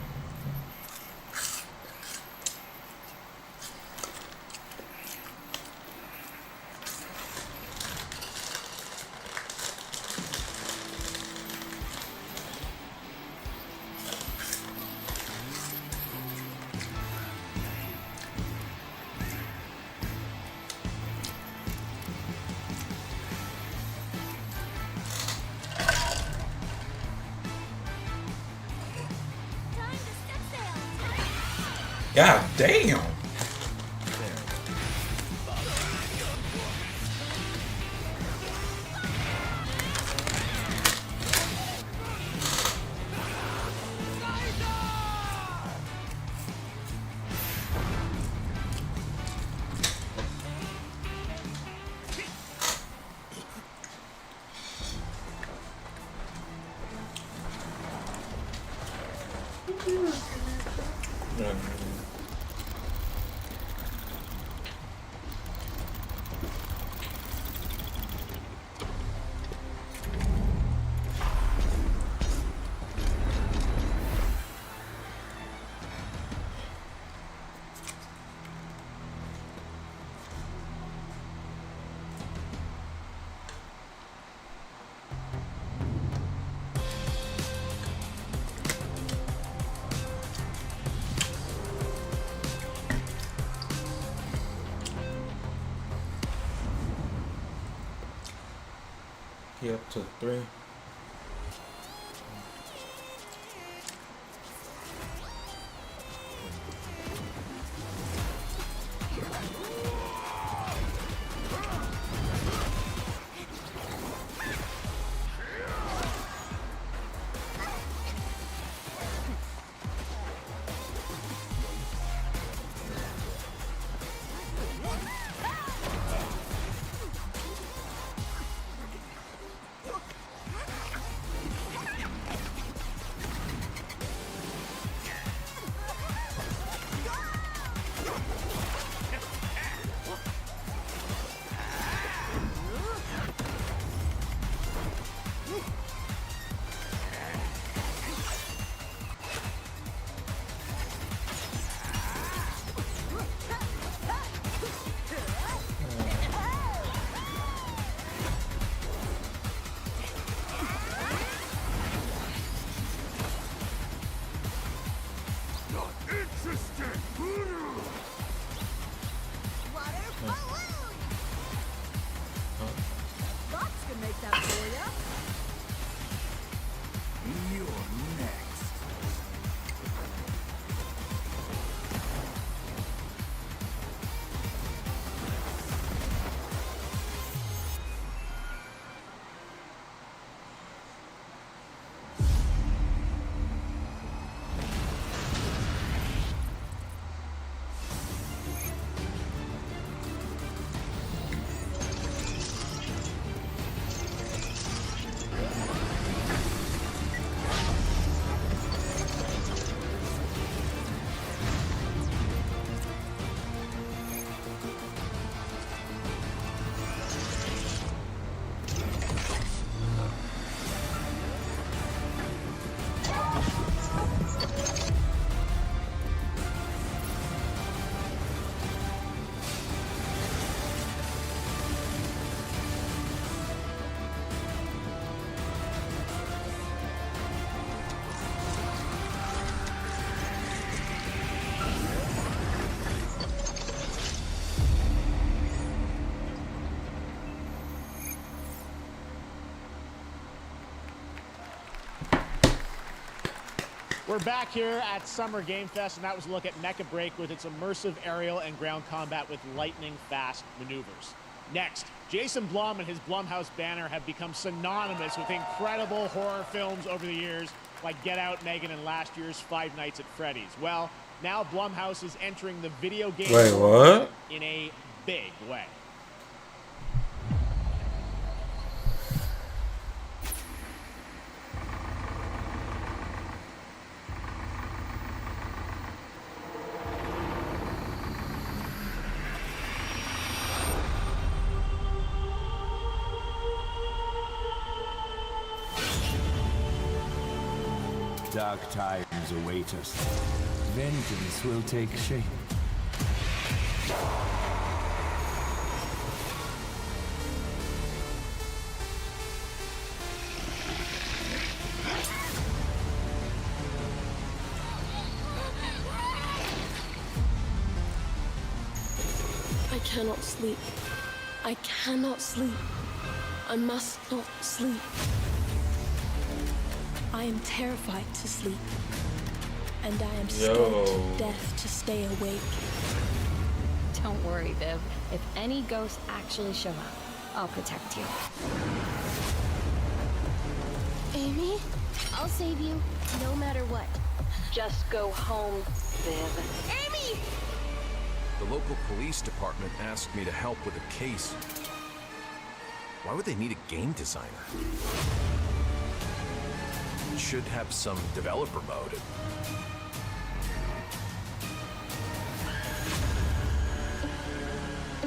God damn. He up to 3. We're back here at Summer Game Fest, and that was a look at Mecha Break with its immersive aerial and ground combat with lightning-fast maneuvers. Next, Jason Blum and his Blumhouse banner have become synonymous with incredible horror films over the years, like Get Out, Megan, and last year's Five Nights at Freddy's. Well, now Blumhouse is entering the video game world in a big way. Dark times await us. Vengeance will take shape. I cannot sleep. I cannot sleep. I must not sleep. I am terrified to sleep. And I am scared to death to stay awake. Don't worry, Viv. If any ghosts actually show up, I'll protect you. Amy? I'll save you, no matter what. Just go home, Viv. Amy! The local police department asked me to help with a case. Why would they need a game designer? Should have some developer mode.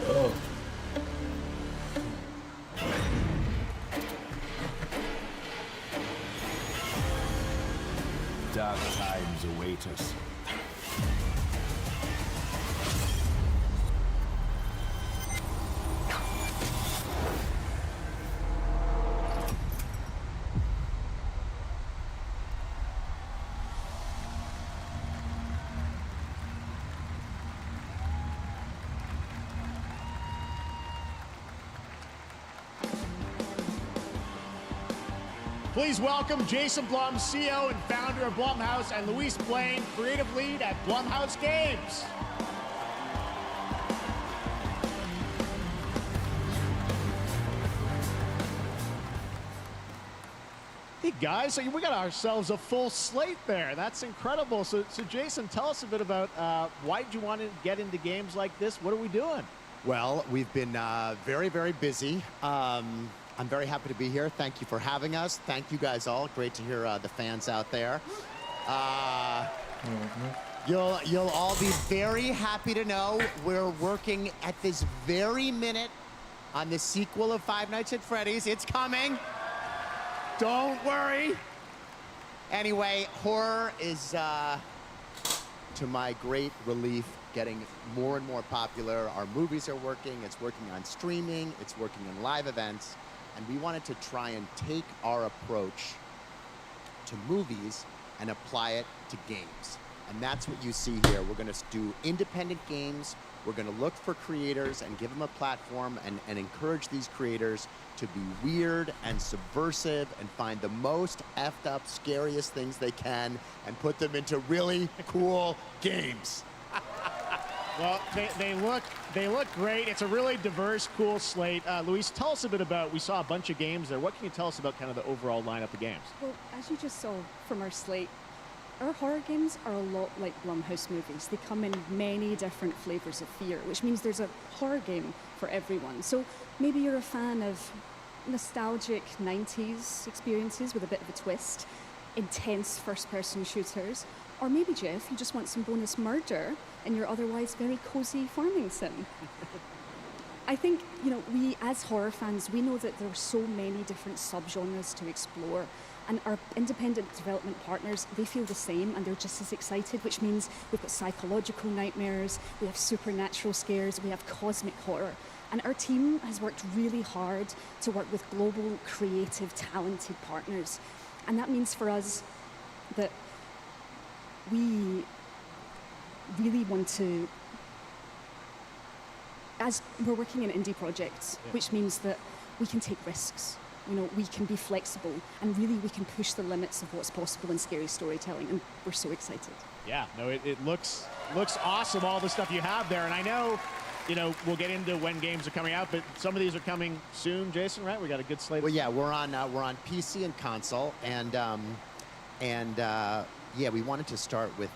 Oh. Dark times await us. Please welcome Jason Blum, CEO and founder of Blumhouse, and Luis Blaine, creative lead at Blumhouse Games. Hey guys, so we got ourselves a full slate there. That's incredible. So Jason, tell us a bit about why did you want to get into games like this? What are we doing? Well, we've been very, very busy. I'm very happy to be here. Thank you for having us. Thank you guys all. Great to hear the fans out there. You'll all be very happy to know we're working at this very minute on the sequel of Five Nights at Freddy's. It's coming. Don't worry. Anyway, horror is, to my great relief, getting more and more popular. Our movies are working. It's working on streaming. It's working in live events. And we wanted to try and take our approach to movies and apply it to games. And that's what you see here. We're gonna do independent games. We're gonna look for creators and give them a platform and encourage these creators to be weird and subversive and find the most effed up, scariest things they can and put them into really cool games. Well, they look great. It's a really diverse, cool slate. Luis, tell us a bit about, we saw a bunch of games there. What can you tell us about kind of the overall lineup of games? Well, as you just saw from our slate, our horror games are a lot like Blumhouse movies. They come in many different flavors of fear, which means there's a horror game for everyone. So maybe you're a fan of nostalgic 90s experiences with a bit of a twist, intense first-person shooters, or maybe, Jeff, you just want some bonus murder in your otherwise very cozy farming sim. I think, we as horror fans, we know that there are so many different subgenres to explore, and our independent development partners, they feel the same, and they're just as excited, which means we've got psychological nightmares, we have supernatural scares, we have cosmic horror. And our team has worked really hard to work with global, creative, talented partners. And that means for us that we really want to, as we're working in indie projects, which means that we can take risks. you know, we can be flexible and really we can push the limits of what's possible in scary storytelling, and we're so excited. Yeah, no, it looks awesome, all the stuff you have there. And I know, you know, we'll get into when games are coming out, but some of these are coming soon, Jason, right? We got a good slate. Well, yeah, we're on PC and console, and yeah, we wanted to start with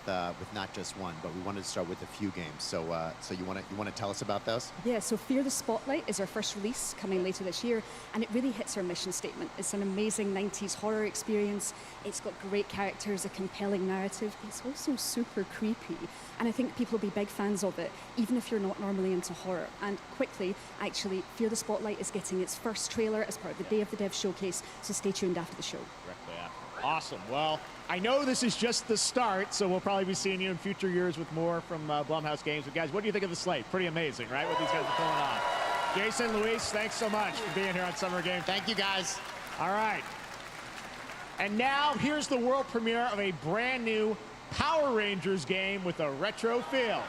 not just one, but we wanted to start with a few games. So so you want to tell us about those? Yeah, so Fear the Spotlight is our first release coming later this year, and it really hits our mission statement. It's an amazing 90s horror experience. It's got great characters, a compelling narrative. It's also super creepy, and I think people will be big fans of it, even if you're not normally into horror. And quickly, actually, Fear the Spotlight is getting its first trailer as part of the Day of the Dev showcase, so stay tuned after the show. Directly after. Awesome. Well, I know this is just the start, so we'll probably be seeing you in future years with more from Blumhouse Games. But guys, what do you think of the slate? Pretty amazing, right? What these guys are pulling on. Jason, Luis, thanks so much for being here on Summer Game. Thank you, guys. All right. And now here's the world premiere of a brand new Power Rangers game with a retro feel.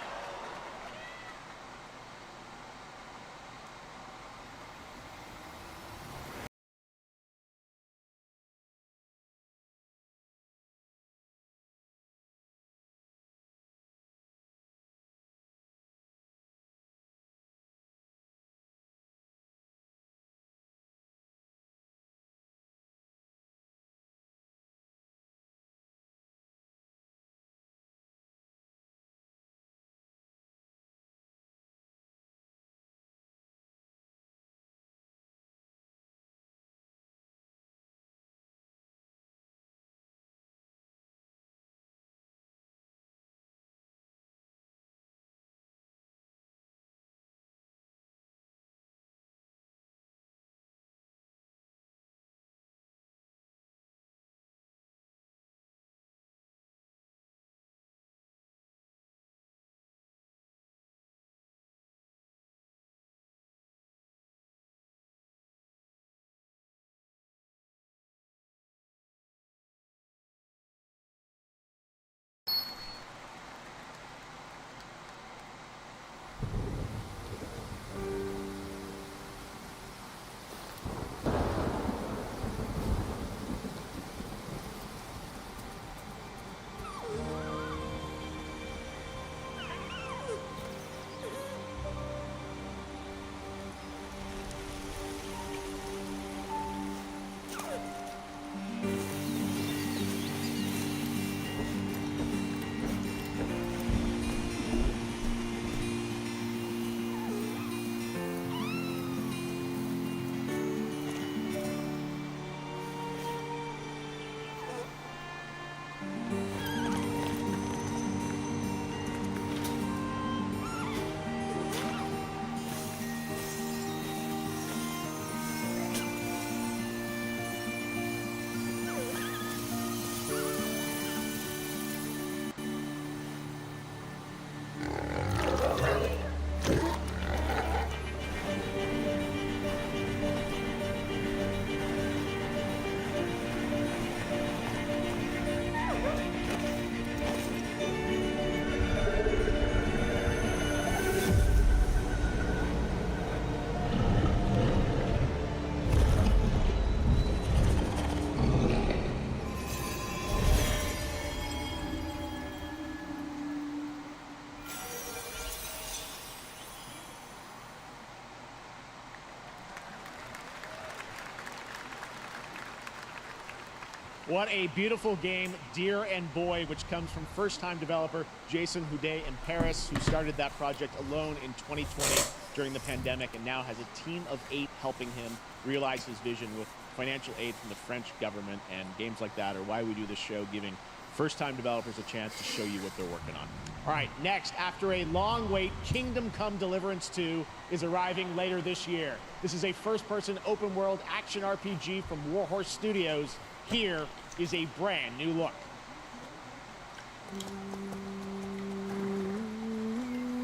What a beautiful game, Dear and Boy, which comes from first-time developer Jason Houdet in Paris, who started that project alone in 2020 during the pandemic and now has a team of 8 helping him realize his vision with financial aid from the French government. And games like that are why we do this show, giving first-time developers a chance to show you what they're working on. All right, next, after a long wait, Kingdom Come Deliverance 2 is arriving later this year. This is a first-person open-world action RPG from Warhorse Studios. Here is a brand new look.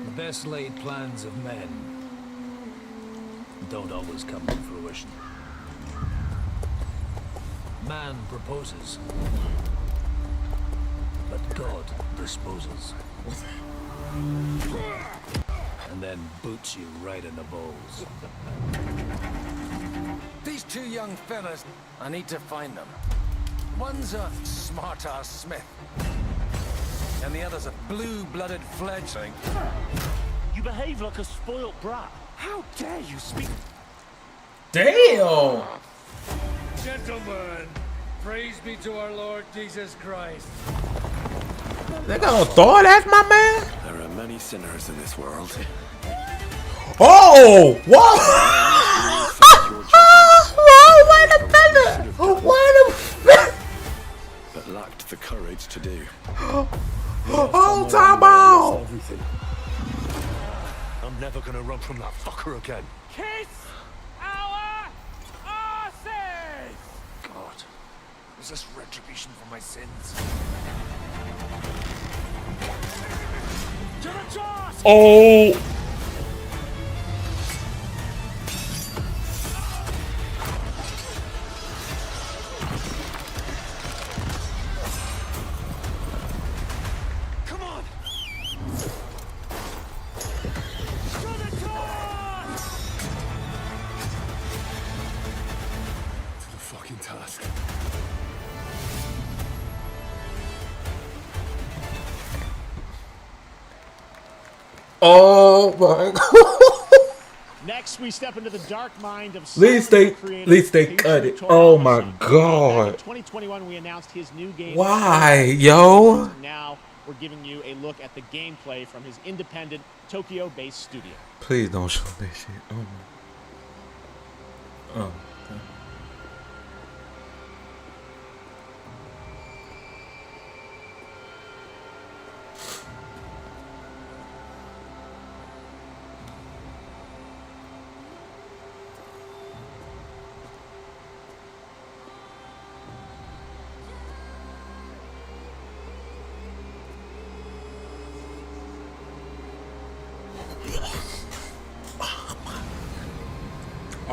The best laid plans of men don't always come to fruition. Man proposes, but God disposes. And then boots you right in the balls. These two young fellas, I need to find them. One's a smart-ass smith, and the other's a blue-blooded fledgling. You behave like a spoilt brat. How dare you speak? Damn! Gentlemen, praise be to our Lord Jesus Christ. They gonna throw it at my man? There are many sinners in this world. Oh! Whoa! Whoa, wait a minute! Wait a minute! But lacked the courage to do. Oh, time out! Everything. I'm never gonna run from that fucker again. Kiss our asses! God, is this retribution for my sins? To the jaws! Oh! Come on! To the fucking task. Oh my god! Next, we step into the dark mind of At least they cut it. Oh my god! In 2021, we announced his new game. Why, yo? Now we're giving you a look at the gameplay from his independent Tokyo-based studio. Please don't show this shit. Oh my. Oh. Okay.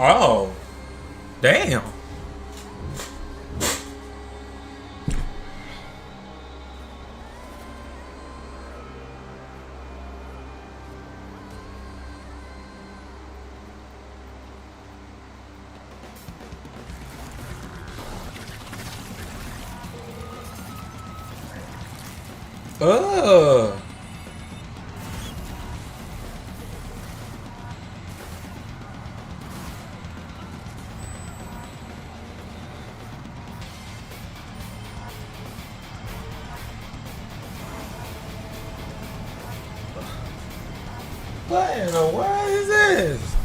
Oh, damn. What in the world is this?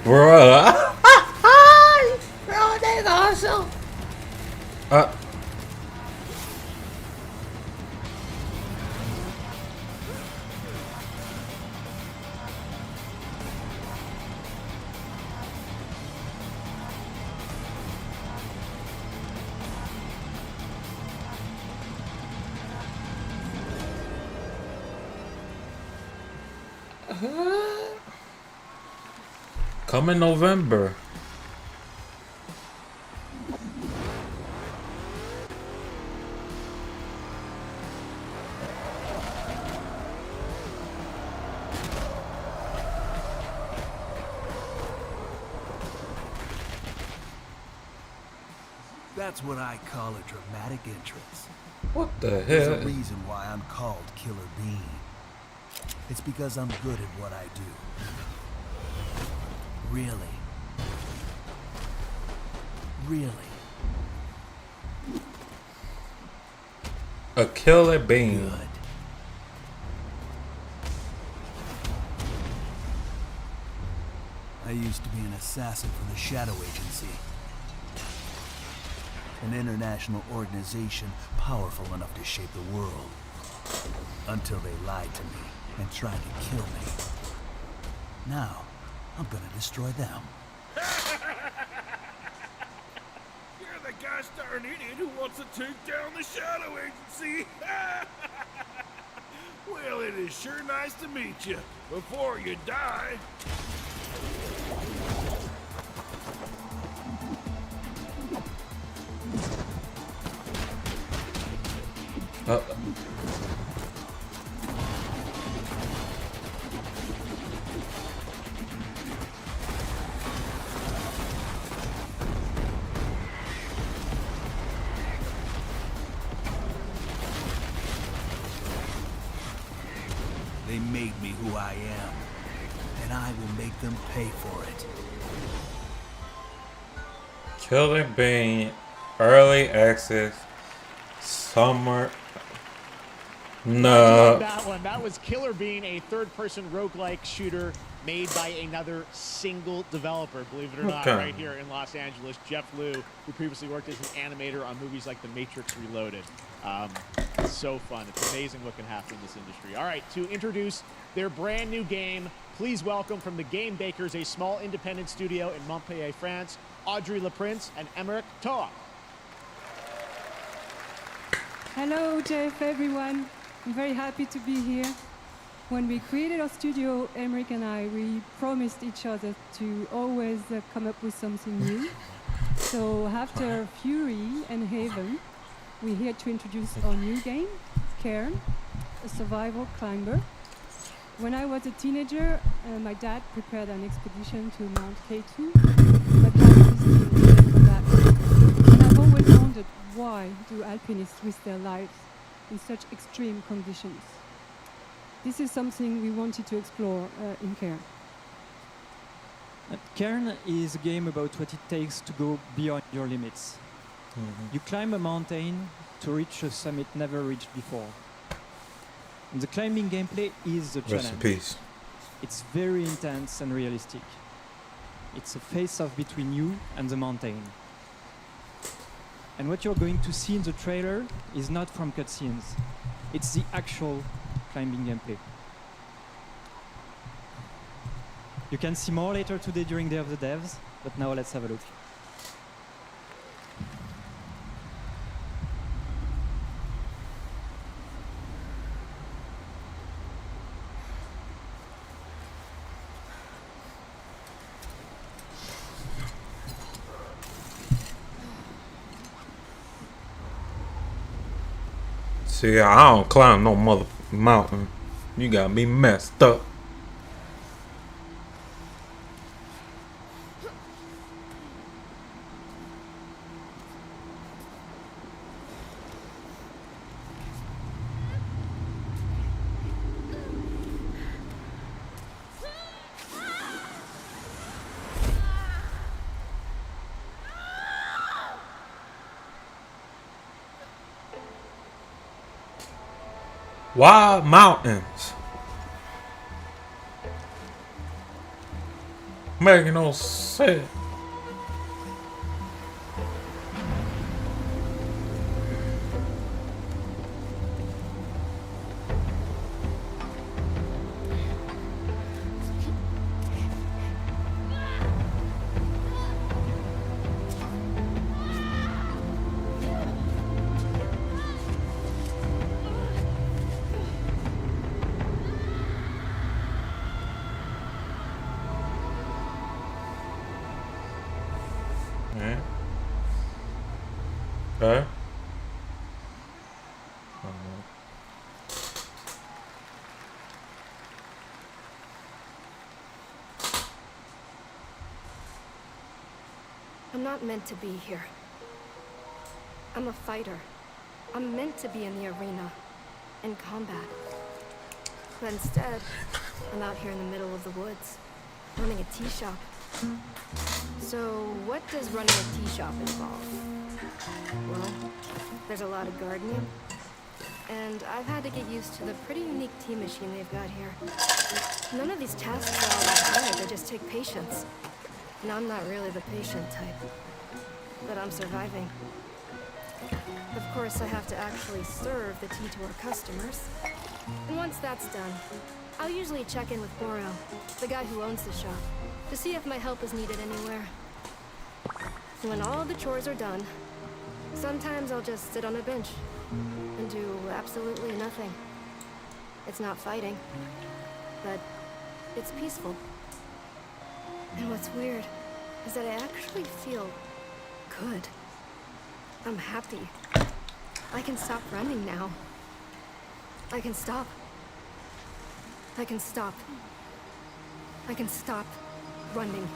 Bruh. Bro, that's awesome. Coming November. That's what I call a dramatic entrance. What the There's hell? a reason why I'm called Killer Bean. It's because I'm good at what I do. Really. Really. A killer bean. Good. I used to be an assassin for the Shadow Agency. An international organization powerful enough to shape the world. Until they lied to me and tried to kill me. Now, I'm gonna destroy them. the gosh darn idiot who wants to take down the Shadow Agency. Well, it is sure nice to meet you. Before you die. They made me who I am, and I will make them pay for it. Killer Bean Early Access Summer. No. That one. That was Killer Bean, a third-person roguelike shooter made by another single developer, believe it or not, Okay. right here in Los Angeles. Jeff Liu, who previously worked as an animator on movies like The Matrix Reloaded. It's so fun. It's amazing what can happen in this industry. All right, to introduce their brand new game, please welcome from the Game Bakers, a small independent studio in Montpellier, France, Audrey Laprince and Emmerich Toa. Hello, Jeff, everyone. I'm very happy to be here. When we created our studio, Emmerich and I, we promised each other to always come up with something new. So after Fury and Haven, we're here to introduce our new game, Cairn, a survival climber. When I was a teenager, my dad prepared an expedition to Mount K2, but life is still for that. And I've always wondered, why do alpinists risk their lives in such extreme conditions? This is something we wanted to explore in Cairn. Cairn is a game about what it takes to go beyond your limits. You climb a mountain to reach a summit never reached before. And the climbing gameplay is the challenge. Rest in peace. It's very intense and realistic. It's a face-off between you and the mountain. And what you're going to see in the trailer is not from cutscenes. It's the actual climbing gameplay. You can see more later today during Day of the Devs, but now let's have a look. See, I don't climb no mother mountain. You got me messed up. Wild mountains. Making no sense. Yeah. Okay. I'm not meant to be here. I'm a fighter. I'm meant to be in the arena, in combat. But instead, I'm out here in the middle of the woods, running a tea shop. So, what does running a tea shop involve? Well, there's a lot of gardening, and I've had to get used to the pretty unique tea machine they've got here. None of these tasks are all that hard, they just take patience. And I'm not really the patient type, but I'm surviving. Of course, I have to actually serve the tea to our customers. And once that's done, I'll usually check in with Boro, the guy who owns the shop, to see if my help is needed anywhere. When all the chores are done, Sometimes I'll just sit on a bench and do absolutely nothing. It's not fighting, but it's peaceful. And what's weird is that I actually feel good. I'm happy. I can stop running now. I can stop. I can stop. I can stop running.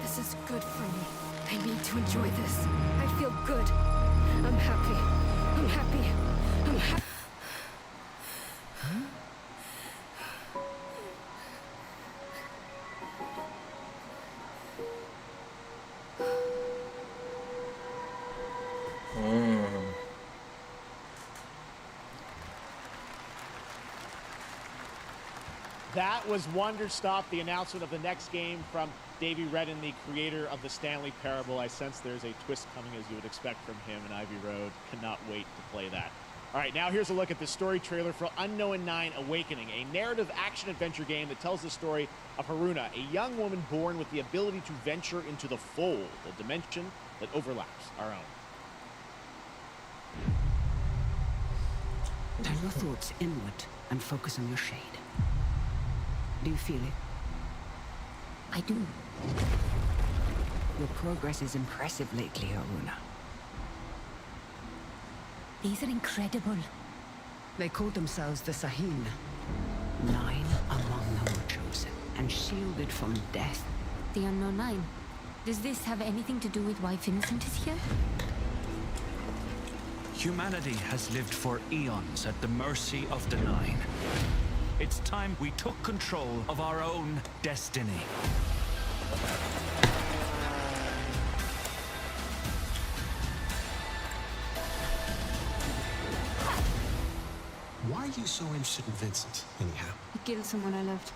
This is good for me. I need to enjoy this. I feel good. I'm happy. I'm happy. I'm happy. That was Wonderstop, the announcement of the next game from Davey Redden, the creator of the Stanley Parable. I sense there's a twist coming, as you would expect from him in Ivy Road. Cannot wait to play that. All right, now here's a look at the story trailer for Unknown 9 Awakening, a narrative action-adventure game that tells the story of Haruna, a young woman born with the ability to venture into the Fold, a dimension that overlaps our own. Turn your thoughts inward and focus on your shade. Do you feel it? I do. Your progress is impressive lately, Haruna. These are incredible. They called themselves the Sahin. 9 among them were chosen and shielded from death. The Unknown 9. Does this have anything to do with why Vincent is here? Humanity has lived for eons at the mercy of the 9. It's time we took control of our own destiny. Why are you so interested in Vincent, anyhow? He killed someone I loved.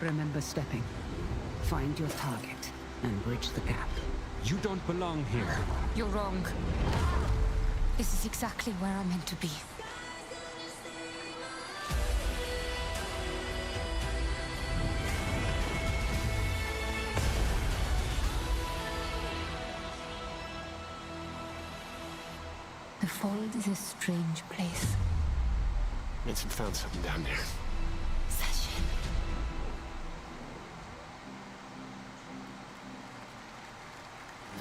Remember stepping. Find your target and bridge the gap. You don't belong here. You're wrong. This is exactly where I'm meant to be. The Fold is a strange place. Vincent found something down there.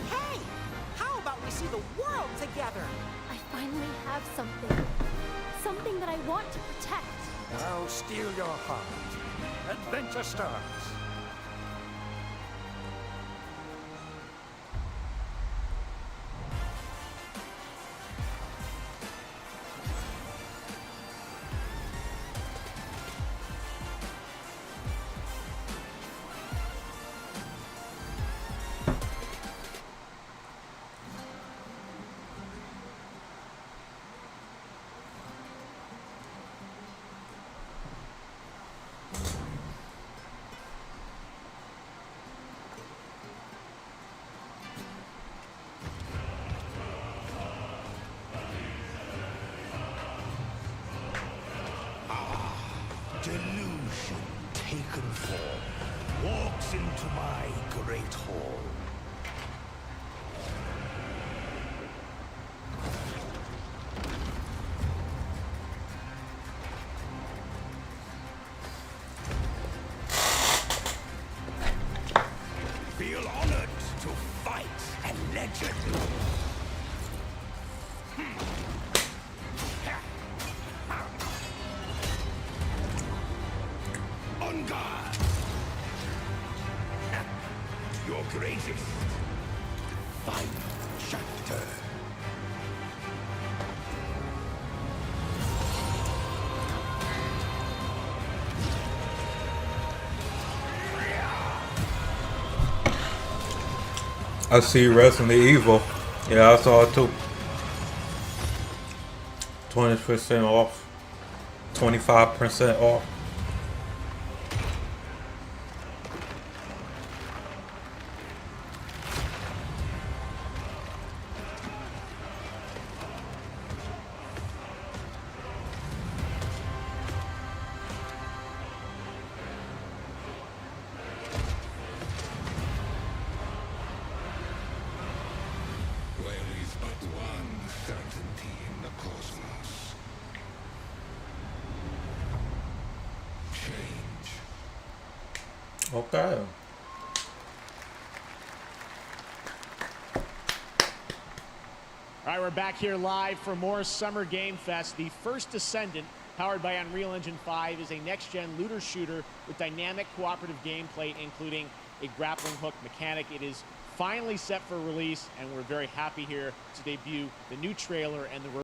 Hey! How about we see the world together? I finally have something. Something that I want to protect. Now steal your heart. Adventure starts. Delusion taken form walks into my great hall. Feel honored to fight a legend. On guard! Your greatest final chapter. I see Resident Evil. Yeah, I saw it too. 20% off. 25% off. in the cosmos. Change. Okay. All right, we're back here live for more Summer Game Fest. The first Descendant, powered by Unreal Engine 5, is a next-gen looter shooter with dynamic cooperative gameplay, including a grappling hook mechanic. It is finally set for release, and we're very happy here to debut the new trailer and the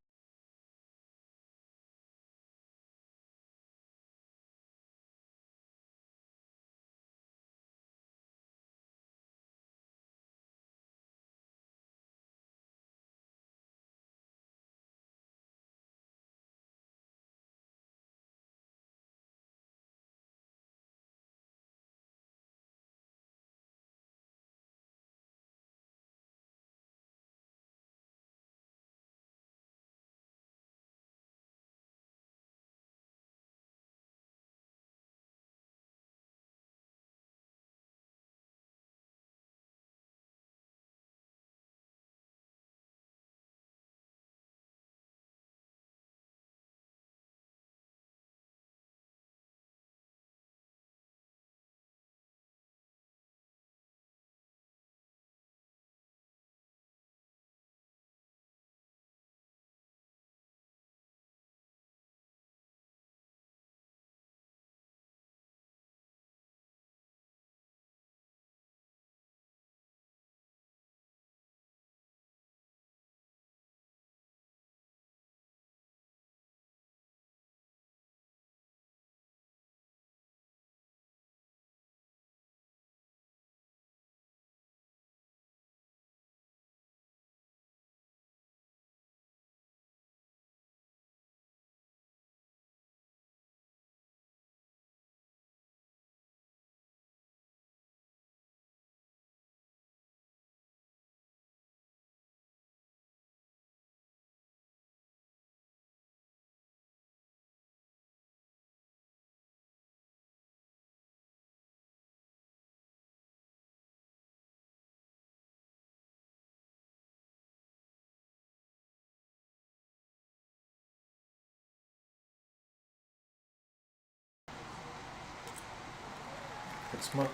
Next month.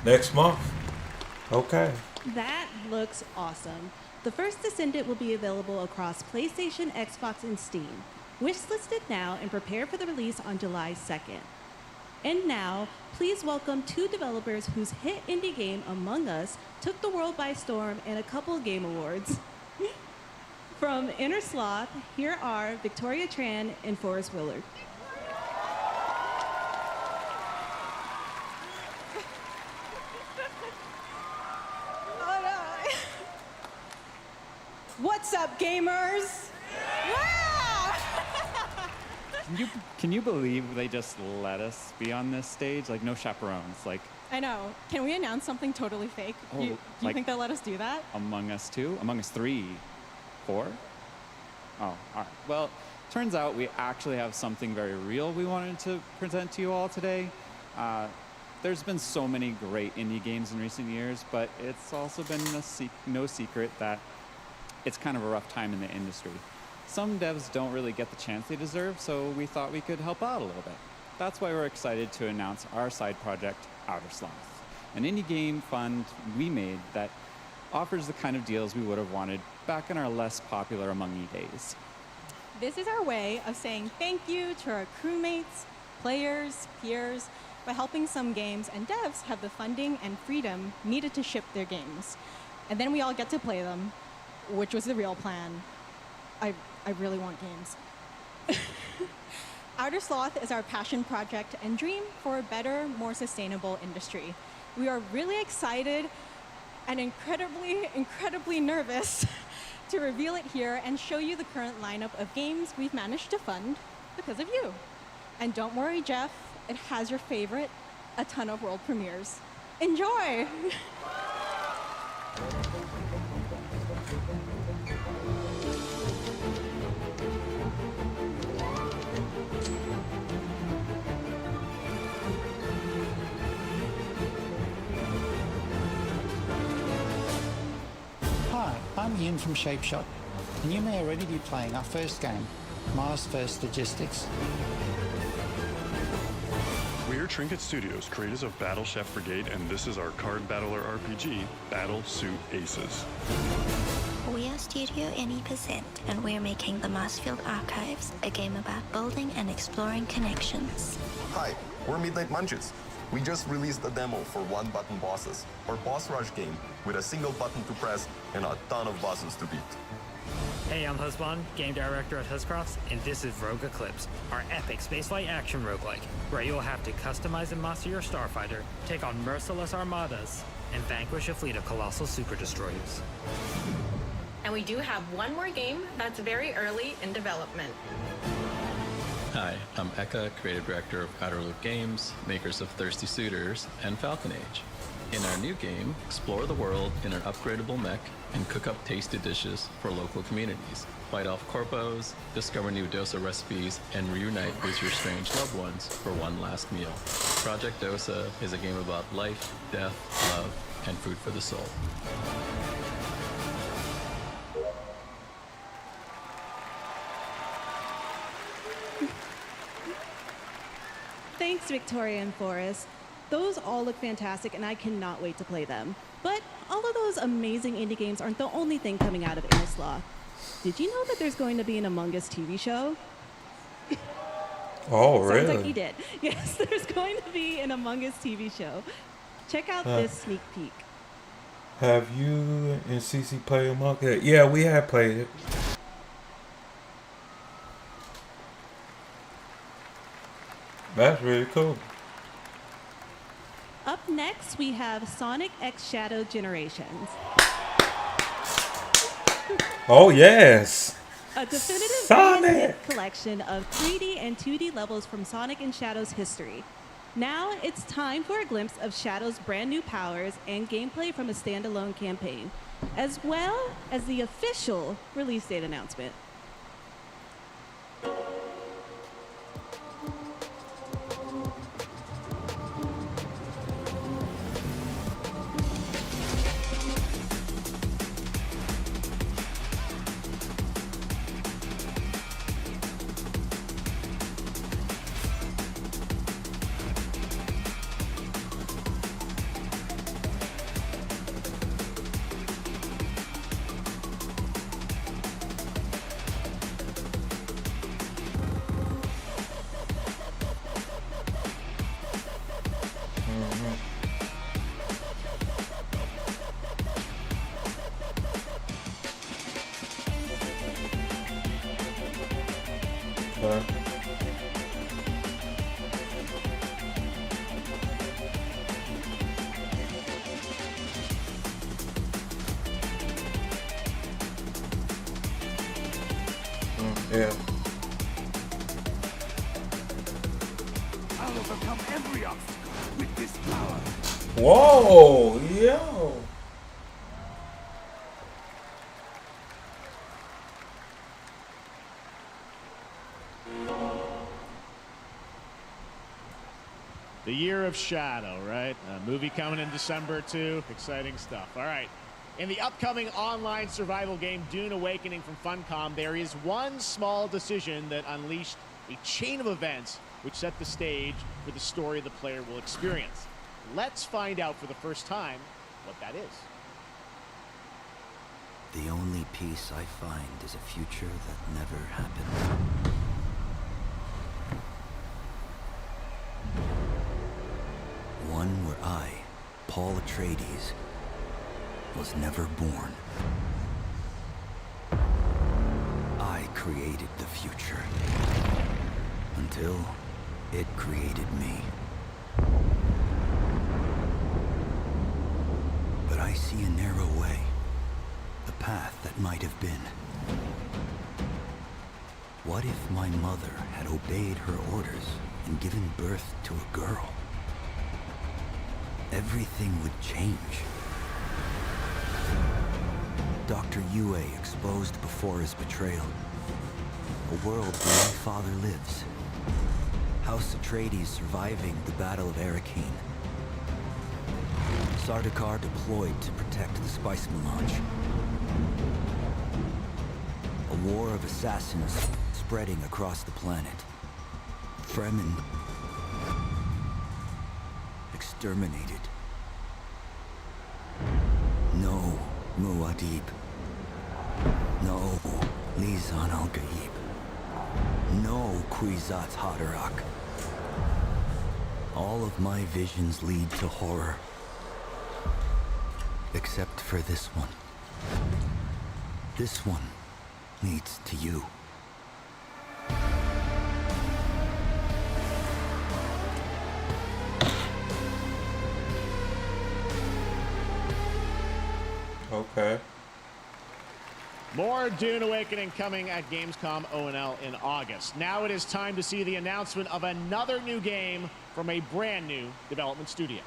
Next month. Okay. That looks awesome. The first Descendant will be available across PlayStation, Xbox, and Steam. Wishlist it now and prepare for the release on July 2nd. And now, please welcome two developers whose hit indie game, Among Us, took the world by storm and a couple game awards. From Inner Sloth, here are Victoria Tran and Forrest Willard. What's up, gamers? Wow! Can you believe they just let us be on this stage? Like, no chaperones. Like, I know. Can we announce something totally fake? Oh, You like- think they'll let us do that? Among Us 2? Among Us 3? 4? Oh, all right. Well, turns out we actually have something very real we wanted to present to you all today. There's been so many great indie games in recent years, but it's also been no secret that it's kind of a rough time in the industry. Some devs don't really get the chance they deserve, so we thought we could help out a little bit. That's why we're excited to announce our side project, Outer Sloth, an indie game fund we made that offers the kind of deals we would have wanted back in our less popular Among You days. This is our way of saying thank you to our crewmates, players, peers, by helping some games and devs have the funding and freedom needed to ship their games. And then we all get to play them, which was the real plan. I really want games. Outer Sloth is our passion project and dream for a better, more sustainable industry. We are really excited and incredibly nervous to reveal it here and show you the current lineup of games we've managed to fund because of you. And don't worry, Jeff, it has your favorite, a ton of world premieres. Enjoy! Hi, I'm Ian from Shapeshot. and you may already be playing our first game, Mars First Logistics. We're Trinket Studios, creators of Battle Chef Brigade, and this is our card battler RPG, Battle Suit Aces. We are Studio NE%, and we're making the Marsfield Archives, a game about building and exploring connections. Hi, we're Midnight Munches. We just released a demo for one-button bosses, or boss rush game, with a single button to press and a ton of bosses to beat. Hey, I'm Husband, game director at Huscrofts, and this is Rogue Eclipse, our epic spaceflight action roguelike, where you'll have to customize and master your starfighter, take on merciless armadas, and vanquish a fleet of colossal super destroyers. And we do have one more game that's very early in development. Hi, I'm Eka, creative director of Outer Loop Games, makers of Thirsty Suitors and Falcon Age. In our new game, explore the world in an upgradable mech and cook up tasty dishes for local communities. Fight off corpos, discover new dosa recipes, and reunite with your strange loved ones for one last meal. Project Dosa is a game about life, death, love, and food for the soul. Thanks, Victoria and Forrest. Those all look fantastic, and I cannot wait to play them. But all of those amazing indie games aren't the only thing coming out of Innislaw. Did you know that there's going to be an Among Us TV show? Oh, Sounds really? like you did. Yes, there's going to be an Among Us TV show. Check out this sneak peek. Have you and Cece played Among Us? Yeah, we have played it. That's really cool. Up next, we have Sonic X Shadow Generations. Oh, yes. A definitive Sonic! greatest collection of 3D and 2D levels from Sonic and Shadow's history. Now it's time for a glimpse of Shadow's brand new powers and gameplay from a standalone campaign, as well as the official release date announcement. Yeah. I'll overcome every obstacle with this power. Whoa, yo. The Year of Shadow, right? A movie coming in December, too. Exciting stuff. All right. In the upcoming online survival game, Dune Awakening from Funcom, there is one small decision that unleashed a chain of events which set the stage for the story the player will experience. Let's find out for the first time what that is. The only peace I find is a future that never happened. One where I, Paul Atreides, was never born. I created the future until it created me. But I see a narrow way, the path that might have been. What if my mother had obeyed her orders and given birth to a girl? Everything would change. Dr. Yue exposed before his betrayal. A world where my father lives. House Atreides surviving the Battle of Arrakeen. Sardaukar deployed to protect the spice melange. war of assassins spreading across the planet. Fremen exterminated. No Muad'Dib. No Lisan al-Gaib. No Kwisatz Haderach. All of my visions lead to horror. Except for this one. This one leads to you. Okay. More Dune Awakening coming at Gamescom O&L in August. Now it is time to see the announcement of another new game from a brand new development studio.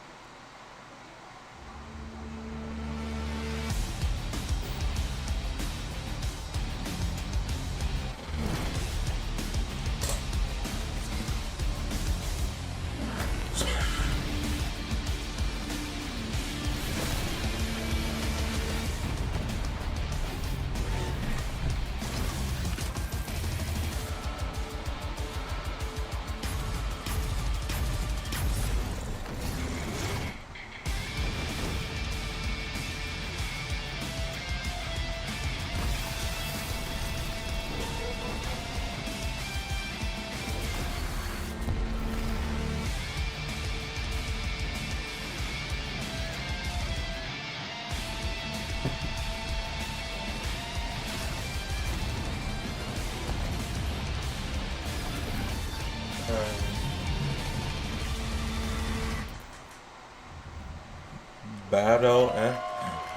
Battle and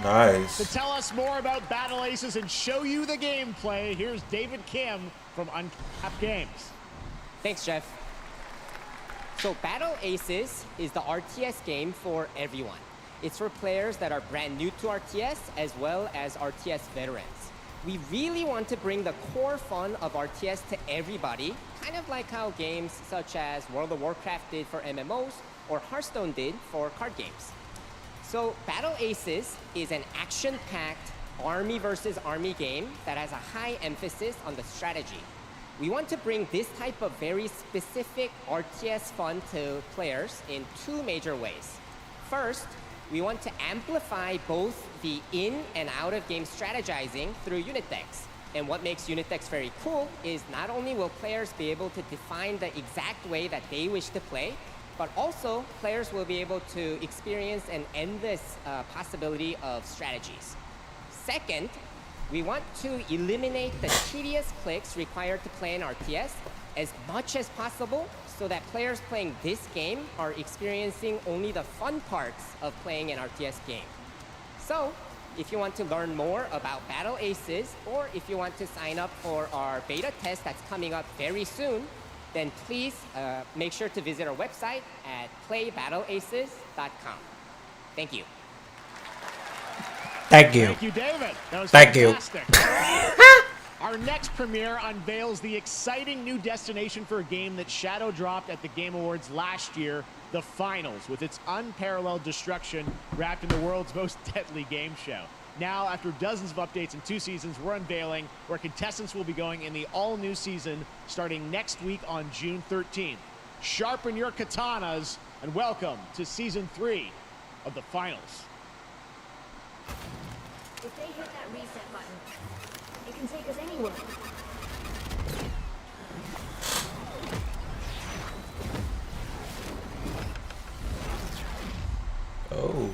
nice. To tell us more about Battle Aces and show you the gameplay, here's David Kim from Uncapped Games. Thanks, Jeff. So Battle Aces is the RTS game for everyone. It's for players that are brand new to RTS as well as RTS veterans. We really want to bring the core fun of RTS to everybody, kind of like how games such as World of Warcraft did for MMOs or Hearthstone did for card games. So Battle Aces is an action-packed army versus army game that has a high emphasis on the strategy. We want to bring this type of very specific RTS fun to players in two major ways. First, we want to amplify both the in and out of game strategizing through unit decks. And what makes unit decks very cool is not only will players be able to define the exact way that they wish to play, but also players will be able to experience an endless possibility of strategies. Second, we want to eliminate the tedious clicks required to play an RTS as much as possible so that players playing this game are experiencing only the fun parts of playing an RTS game. So, if you want to learn more about Battle Aces, or if you want to sign up for our beta test that's coming up very soon, then please make sure to visit our website at playbattleaces.com. Thank you. Thank you. Thank you, David. That was Thank fantastic. Our next premiere unveils the exciting new destination for a game that shadow dropped at the Game Awards last year, the Finals, with its unparalleled destruction wrapped in the world's most deadly game show. Now, after dozens of updates in 2 seasons, we're unveiling where contestants will be going in the all-new season starting next week on June 13th. Sharpen your katanas and welcome to Season 3 of the Finals. If they hit that reset button, it can take us anywhere. Oh.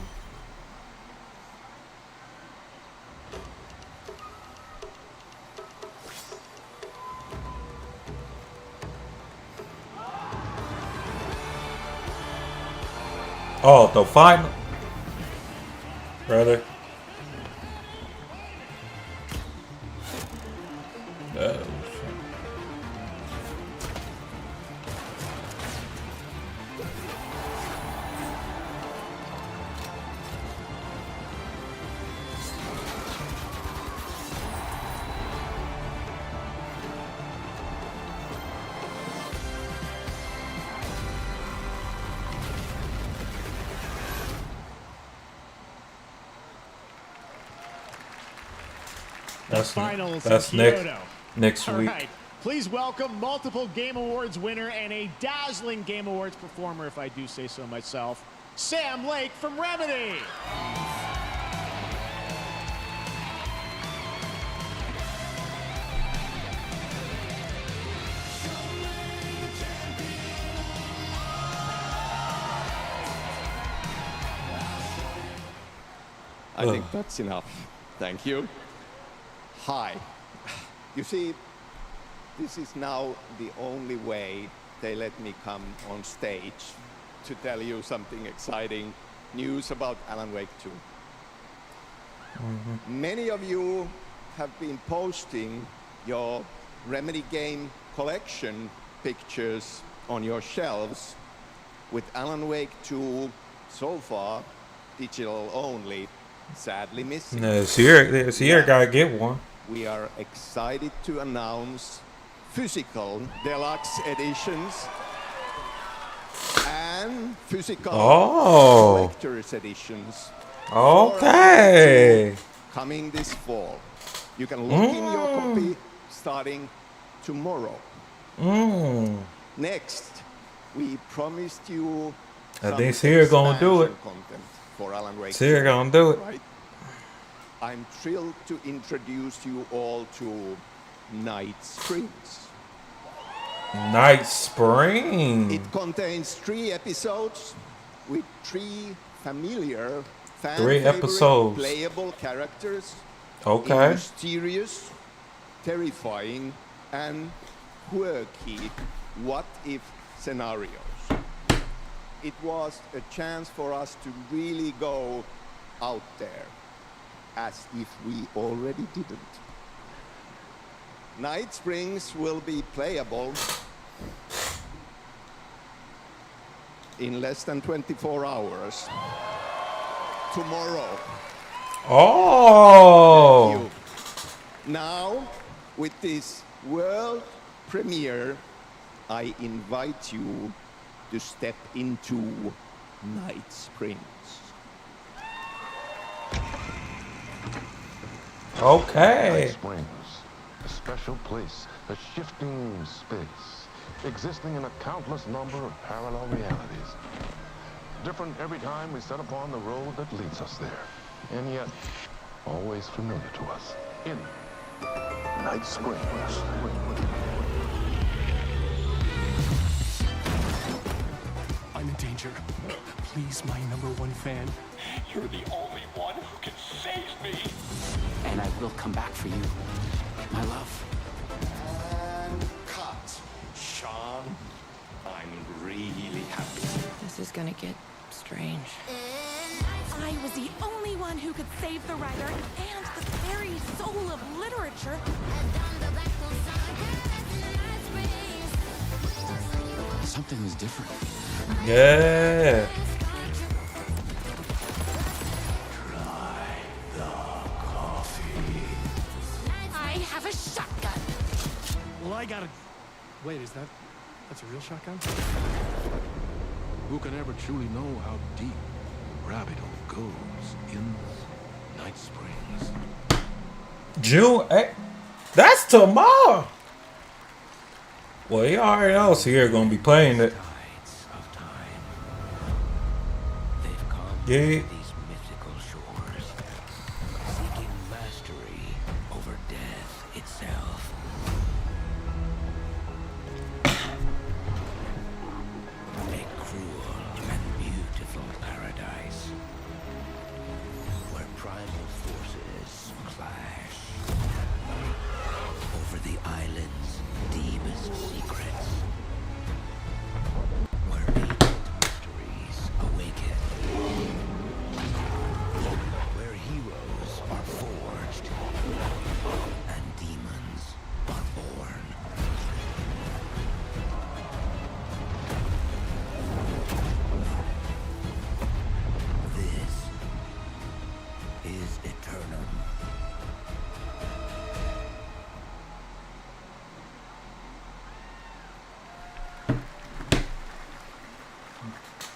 Oh, the final. Brother. Oh. The Finals That's in next. Kyoto. next All week. right. Please welcome multiple Game Awards winner and a dazzling Game Awards performer, if I do say so myself, Sam Lake from Remedy. I think that's enough. Thank you. Hi. You see, this is now the only way they let me come on stage to tell you something exciting news about Alan Wake 2. Many of you have been posting your Remedy game collection pictures on your shelves with Alan Wake 2 so far digital only, sadly missing. This year gotta get one. We are excited to announce physical deluxe editions and physical collector's editions. Okay. Coming this fall. You can look in your copy starting tomorrow. Next, we promised you I think Sierra gonna do it. content for Alan Wake. Sierra gonna do it. Right? I'm thrilled to introduce you all to Night Springs. Night Spring. It contains 3 episodes with 3 familiar, 3 episodes. playable characters. Okay. In mysterious, terrifying, and quirky what-if scenarios. It was a chance for us to really go out there, as if we already didn't. Night Springs will be playable in less than 24 hours. Tomorrow. Oh! Thank you. Now, with this world premiere, I invite you to step into Night Springs. Okay. Night Springs, a special place, a shifting space, existing in a countless number of parallel realities. Different every time we set upon the road that leads us there, and yet always familiar to us. In Night Springs. I'm in danger. Please, my #1 fan. You're the only one who can save me. And I will come back for you, my love. And cut. Sean, I'm really happy. This is gonna get strange. I was the only one who could save the writer and the very soul of literature. Something is different. Yeah. I have a shotgun. Well, I gotta... Wait, that's a real shotgun? Who can ever truly know how deep rabbit hole goes in Night Springs? June 8th. That's tomorrow. Well, you already know Sierra gonna be playing it. Yeah. These mythical shores, seeking mastery over death itself. A cruel and beautiful paradise where primal forces clash over the island's deepest secrets, where ancient mysteries awaken.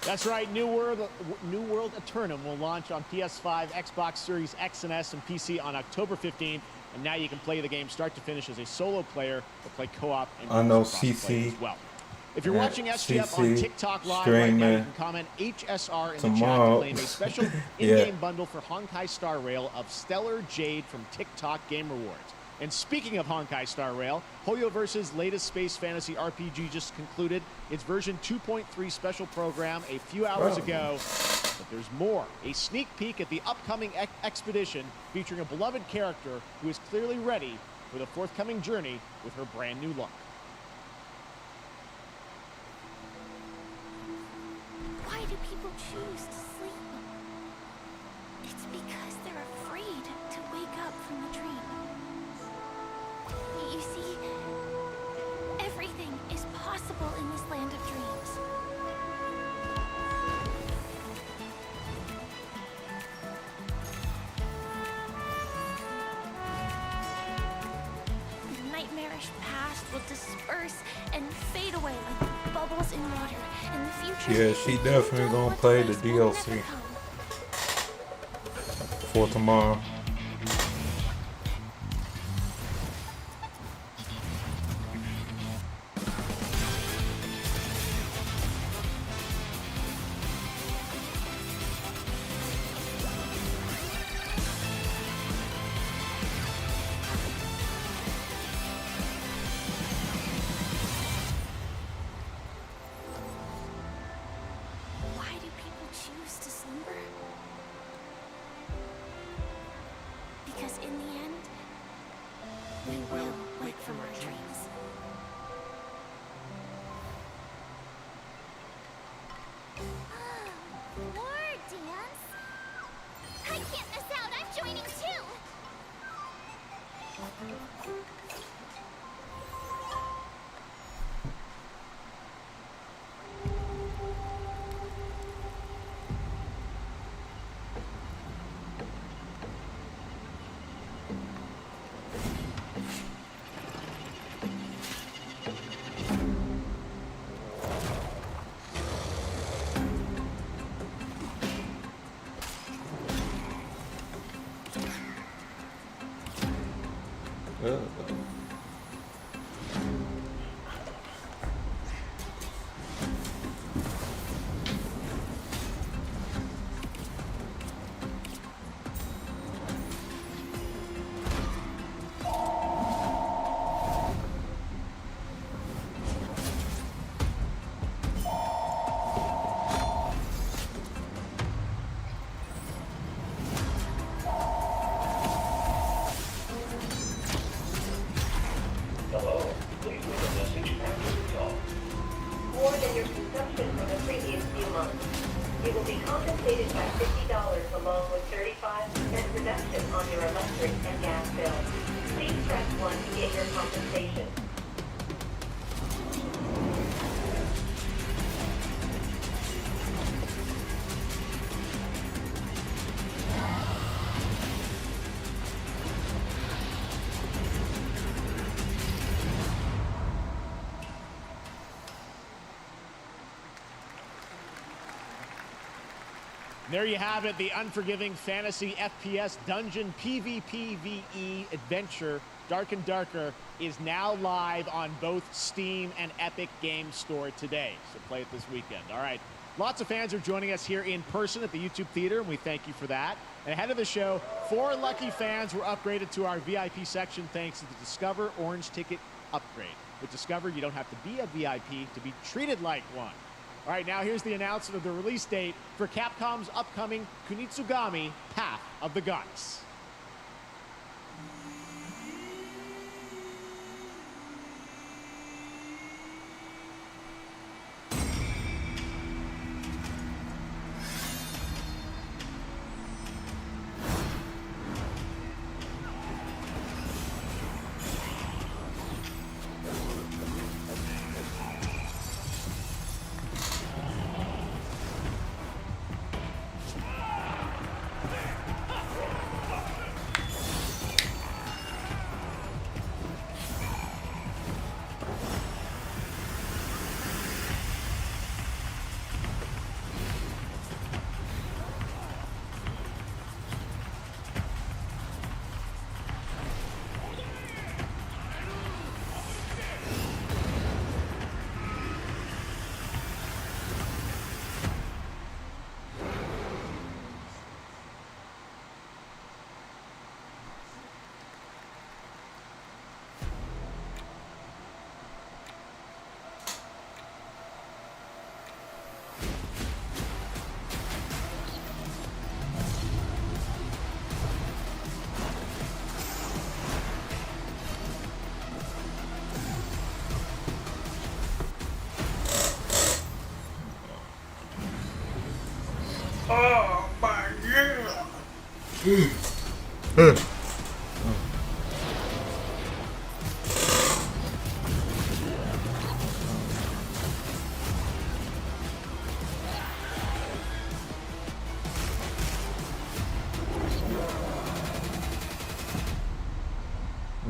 That's right. New World Eternum will launch on PS5, Xbox Series X and S, and PC on October 15th. And now you can play the game start to finish as a solo player or play co-op and I know cross-play CC. as well. If you're watching SGF on TikTok Live right streaming now, you can comment HSR in the chat to tomorrow. claim a special Yeah. in-game bundle for Honkai Star Rail of Stellar Jade from TikTok Game Rewards. And speaking of Honkai Star Rail, Hoyoverse's latest space fantasy RPG just concluded its version 2.3 special program a few hours ago. But there's more. A sneak peek at the upcoming expedition featuring a beloved character who is clearly ready for the forthcoming journey with her brand new look. Why do people choose to sleep? It's because they're afraid to wake up from the dream. You see, everything is possible in this land of dreams. The nightmarish past will disperse and fade away like bubbles in water, and the future. Yeah, she definitely gonna play the DLC for tomorrow. Why do people choose to slumber? Because in the end, we will wake from our dreams. More dance? I can't miss out. I'm joining too. More than your consumption for the previous few months. You will be compensated by $50 along with 35% reduction on your electric and gas bill. Please press 1 to get your compensation. There you have it, the unforgiving fantasy FPS dungeon PvPvE adventure, Dark and Darker, is now live on both Steam and Epic Games Store today. So play it this weekend. All right. Lots of fans are joining us here in person at the YouTube Theater, and we thank you for that. And ahead of the show, 4 lucky fans were upgraded to our VIP section thanks to the Discover Orange Ticket upgrade. With Discover, you don't have to be a VIP to be treated like one. All right, now here's the announcement of the release date for Capcom's upcoming Kunitsugami Path of the Goddess.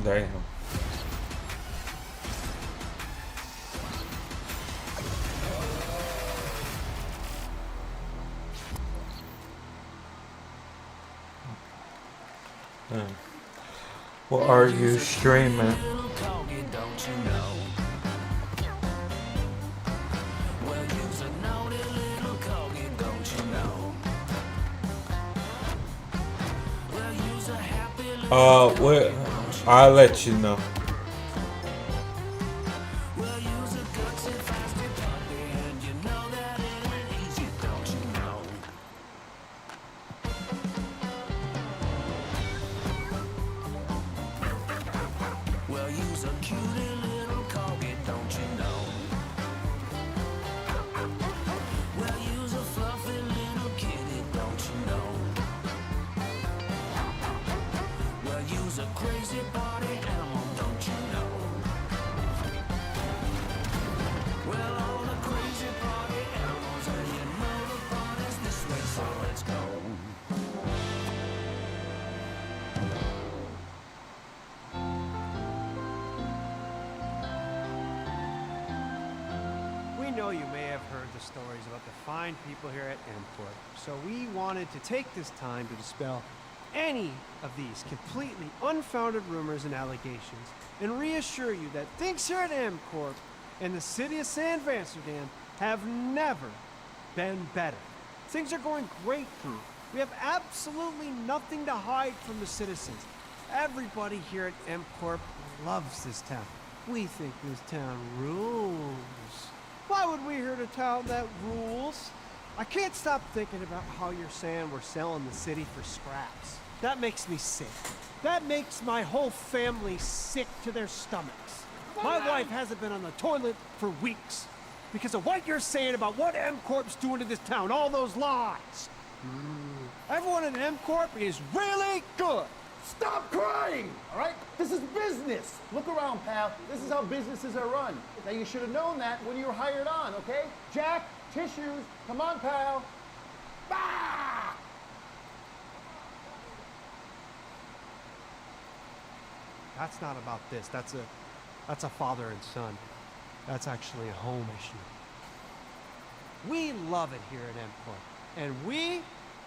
Damn. What are you streaming? Well, I'll let you know. We know you may have heard the stories about the fine people here at MCorp, so we wanted to take this time to dispel any of these completely unfounded rumors and allegations and reassure you that things here at MCorp and the city of San Amsterdam have never been better. Things are going great here. We have absolutely nothing to hide from the citizens. Everybody here at MCorp loves this town. We think this town rules. Why would we here at a town that rules? I can't stop thinking about how you're saying we're selling the city for scraps. That makes me sick. That makes my whole family sick to their stomachs. My wife hasn't been on the toilet for weeks because of what you're saying about what MCorp's doing to this town, all those lies. Everyone at MCorp is really good. Stop crying, all right? This is business. Look around, pal. This is how businesses are run. Now, you should have known that when you were hired on, okay? Jack, tissues. Come on, pal. Bah! That's not about this. That's a father and son. That's actually a home issue. We love it here at MCorp, and we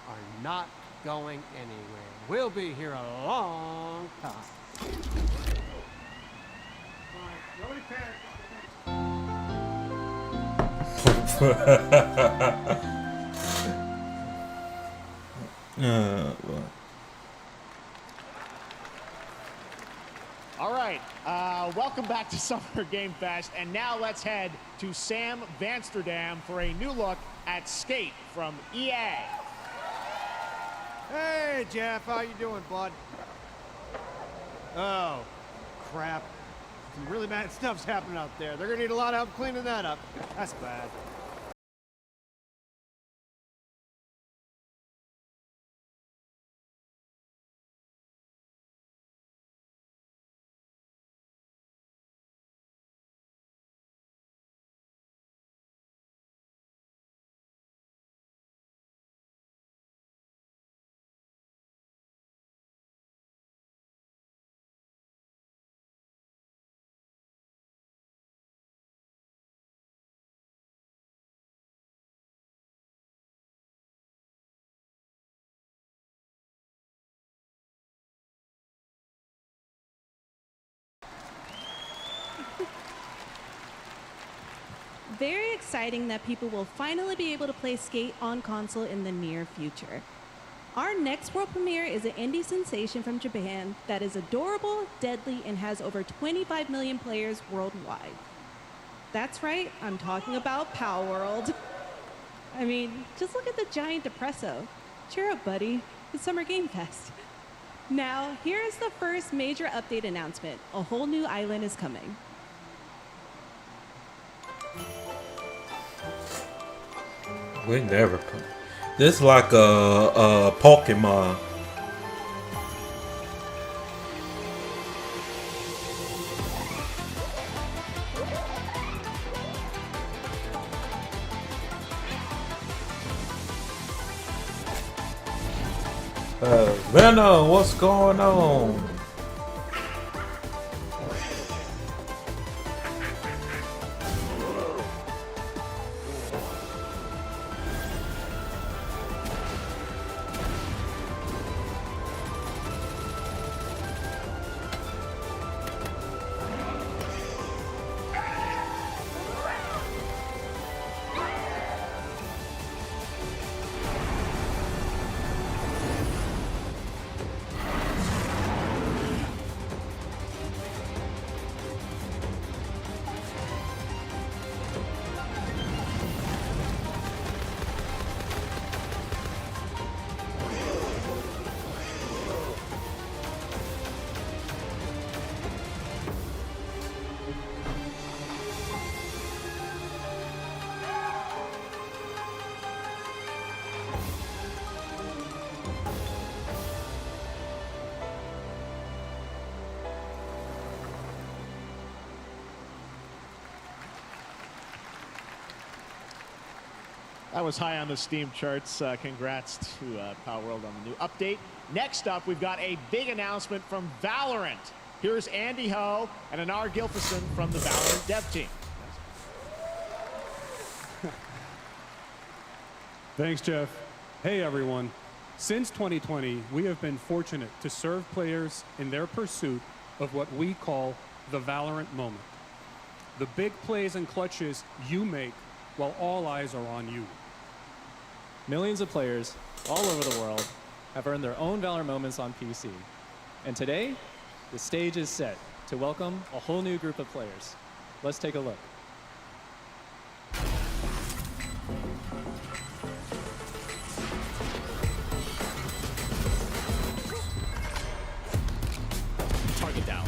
are not going anywhere. We'll be here a long time. Nobody All right, welcome back to Summer Game Fest, and now let's head to Sam Amsterdam for a new look at Skate from EA. Hey, Jeff, how you doing, bud? Oh, crap. Some really bad stuff's happening out there. They're gonna need a lot of help cleaning that up. That's bad. Very exciting that people will finally be able to play Skate on console in the near future. Our next world premiere is an indie sensation from Japan that is adorable, deadly, and has over 25 million players worldwide. That's right, I'm talking about Power World. I mean, just look at the giant depresso. Cheer up, buddy. It's Summer Game Fest. Now, here is the first major update announcement. A whole new island is coming. We never come. This like a Pokemon. Venom, what's going on? That was high on the Steam charts. Congrats to Power World on the new update. Next up, we've got a big announcement from Valorant. Here's Andy Ho and Anar Gilfison from the Valorant dev team. Thanks, Jeff. Hey, everyone. Since 2020, we have been fortunate to serve players in their pursuit of what we call the Valorant moment. The big plays and clutches you make while all eyes are on you. Millions of players all over the world have earned their own Valorant moments on PC. And today, the stage is set to welcome a whole new group of players. Let's take a look. Target down.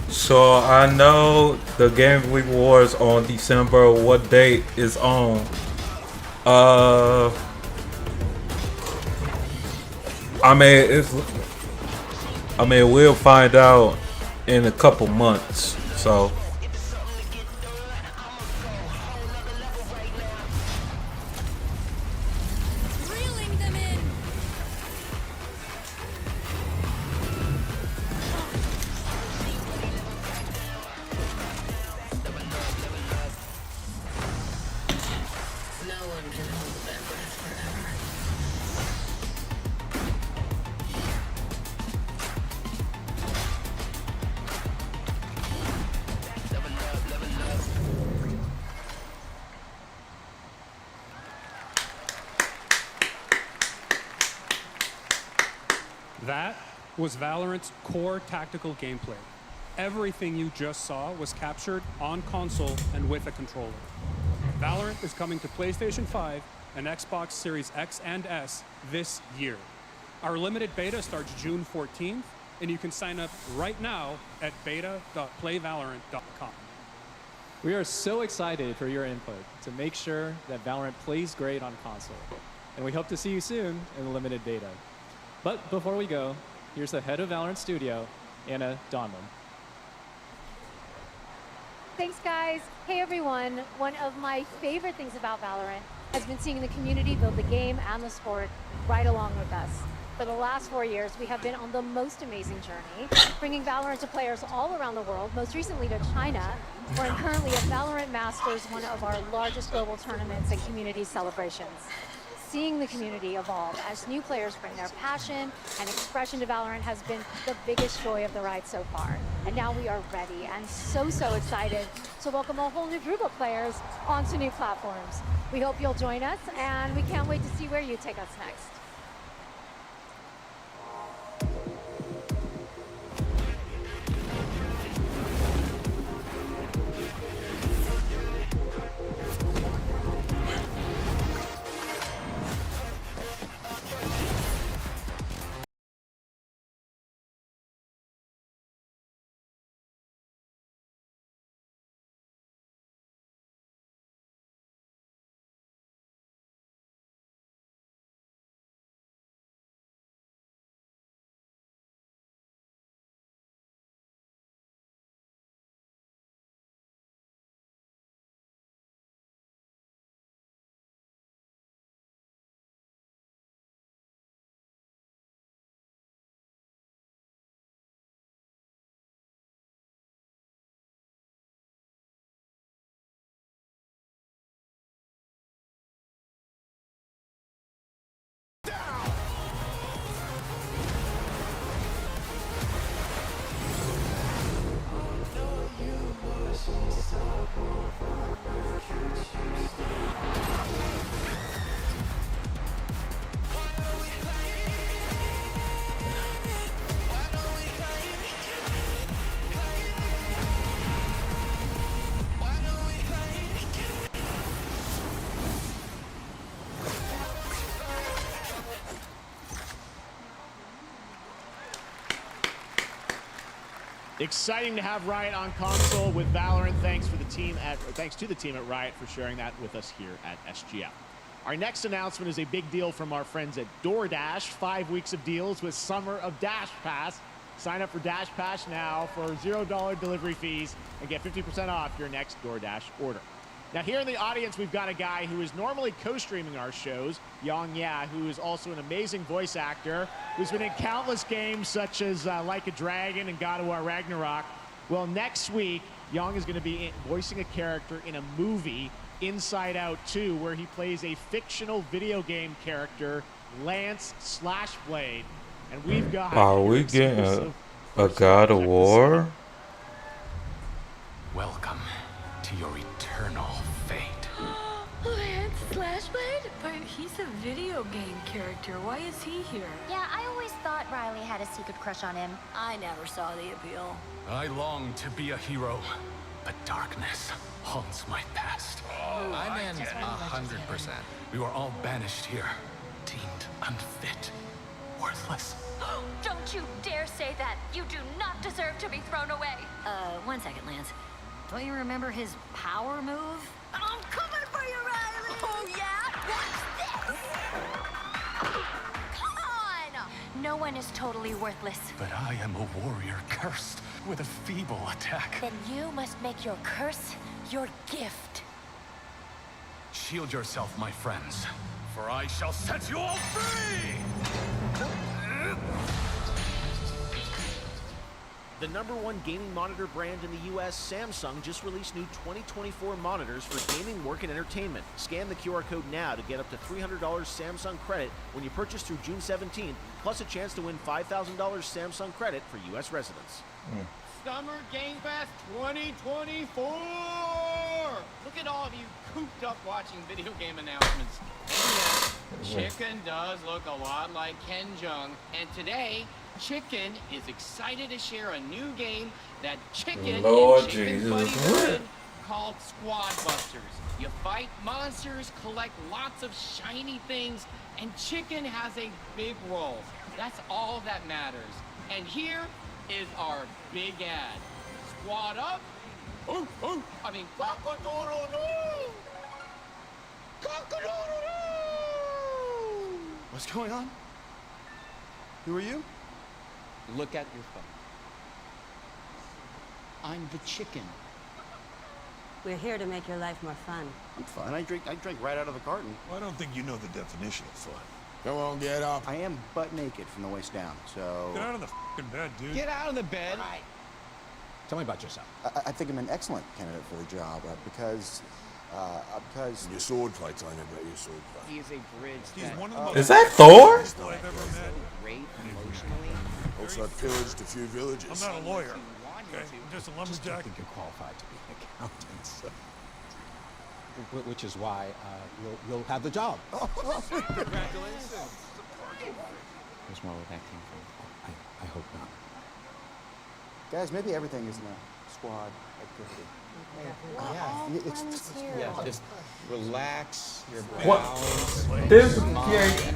So I know the Game Week Wars on December. What date is on? We'll find out in a couple months. So. That was Valorant's core tactical gameplay. Everything you just saw was captured on console and with a controller. Valorant is coming to PlayStation 5 and Xbox Series X and S this year. Our limited beta starts June 14th, and you can sign up right now at beta.playvalorant.com. We are so excited for your input to make sure that Valorant plays great on console. And we hope to see you soon in the limited beta. But before we go, here's the head of Valorant Studio, Anna Donlin. Thanks, guys. Hey, everyone. One of my favorite things about Valorant has been seeing the community build the game and the sport right along with us. For the last 4 years, we have been on the most amazing journey, bringing Valorant to players all around the world, most recently to China, where I'm currently at Valorant Masters, one of our largest global tournaments and community celebrations. Seeing the community evolve as new players bring their passion and expression to Valorant has been the biggest joy of the ride so far. And now we are ready and so excited to welcome a whole new group of players onto new platforms. We hope you'll join us, and we can't wait to see where you take us next. Exciting to have Riot on console with Valorant. Thanks to the team at Riot for sharing that with us here at SGF. Our next announcement is a big deal from our friends at DoorDash. 5 weeks of deals with Summer of Dash Pass. Sign up for Dash Pass now for $0 delivery fees and get 50% off your next DoorDash order. Now here in the audience, we've got a guy who is normally co-streaming our shows, Yang Ya, who is also an amazing voice actor, who's been in countless games such as Like a Dragon and God of War Ragnarok. Well, next week, Yang is going to be voicing a character in a movie, Inside Out 2, where he plays a fictional video game character, Lance Slashblade. And we've got... Are we getting a God of War? Welcome to your eternal fate. Lance Slashblade? But he's a video game character. Why is he here? Yeah, I always thought Riley had a secret crush on him. I never saw the appeal. I long to be a hero, but darkness haunts my past. I'm in 100%. We were all banished here, deemed unfit, worthless. Don't you dare say that! You do not deserve to be thrown away! 1 second, Lance. Don't you remember his power move? I'm coming for you, Riley! Oh, yeah? Watch this! Come on! No one is totally worthless. But I am a warrior cursed with a feeble attack. Then you must make your curse your gift. Shield yourself, my friends, for I shall set you all free! The #1 gaming monitor brand in the US, Samsung, just released new 2024 monitors for gaming, work, and entertainment. Scan the QR code now to get up to $300 Samsung credit when you purchase through June 17th, plus a chance to win $5,000 Samsung credit for US residents. Summer Game Fest 2024! Look at all of you cooped up watching video game announcements. And yes, Chicken does look a lot like Ken Jeong, and today, Chicken is excited to share a new game that Chicken Lord and Chicken Jesus. Buddy run called Squad Busters. You fight monsters, collect lots of shiny things, and Chicken has a big role. That's all that matters. And here is our big ad. Squad up. Cock-a-doodle-doo! Cock-a-doodle-doo! What's going on? Who are you? Look at your phone. I'm the chicken. We're here to make your life more fun. I'm fine. I drink right out of the carton. Well, I don't think you know the definition of fun. Come on, get up. I am butt naked from the waist down, so... Get out of the f***ing bed, dude. Get out of the bed. Tell me about yourself. I think I'm an excellent candidate for the job because Because Your sword fights, I know about your sword fight. He is a bridge He's that one of the most Is that Thor? people I've ever met. great emotionally. Also, I've pillaged a few villages. I'm not a lawyer. Okay. I'm just a lumberjack. I think you're qualified to be an accountant. So. Which is why you'll have the job. Congratulations. There's more where that came from. I hope not. Guys, maybe everything isn't a squad activity. Yeah, just relax your What? brows. This your mind. yeah.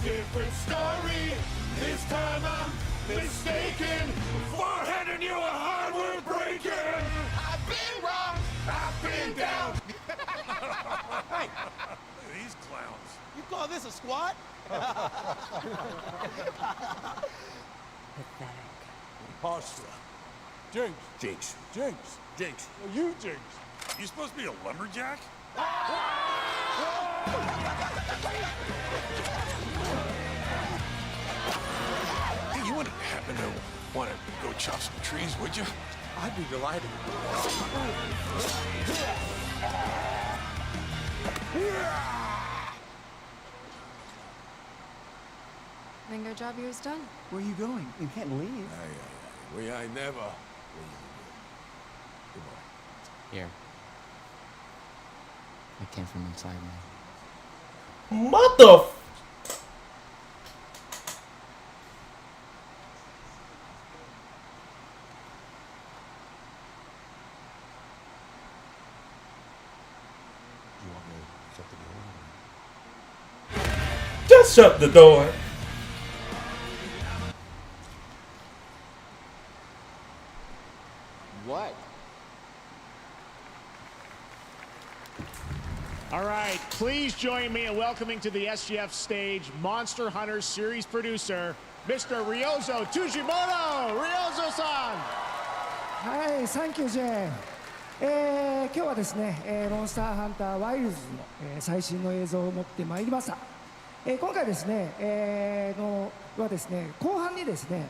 Different story. This time I'm mistaken. Foreheading you a hardware breaking. I've been wrong. I've been down. Hey, these clowns. You call this a squad? Pathetic. Imposter. Jinx. Jinx. Jinx. Jinx. Oh, you Jinx. You supposed to be a lumberjack? Hey, you wouldn't happen to want to go chop some trees, would you? I'd be delighted. Then our job here is done. Where are you going? You can't leave. We ain't never leaving. Goodbye. Here. That came from inside me. Mother. You want me to shut the door? Just shut the door. What? All right, please join me in welcoming to the SGF stage Monster Hunter series producer, Mr. Ryozo Tujimoto. Ryozo-san. はい、サンキュージェーン。今日はですね、モンスターハンターワイルズの、最新の映像を持ってまいりました。今回ですね、はですね、後半にですね、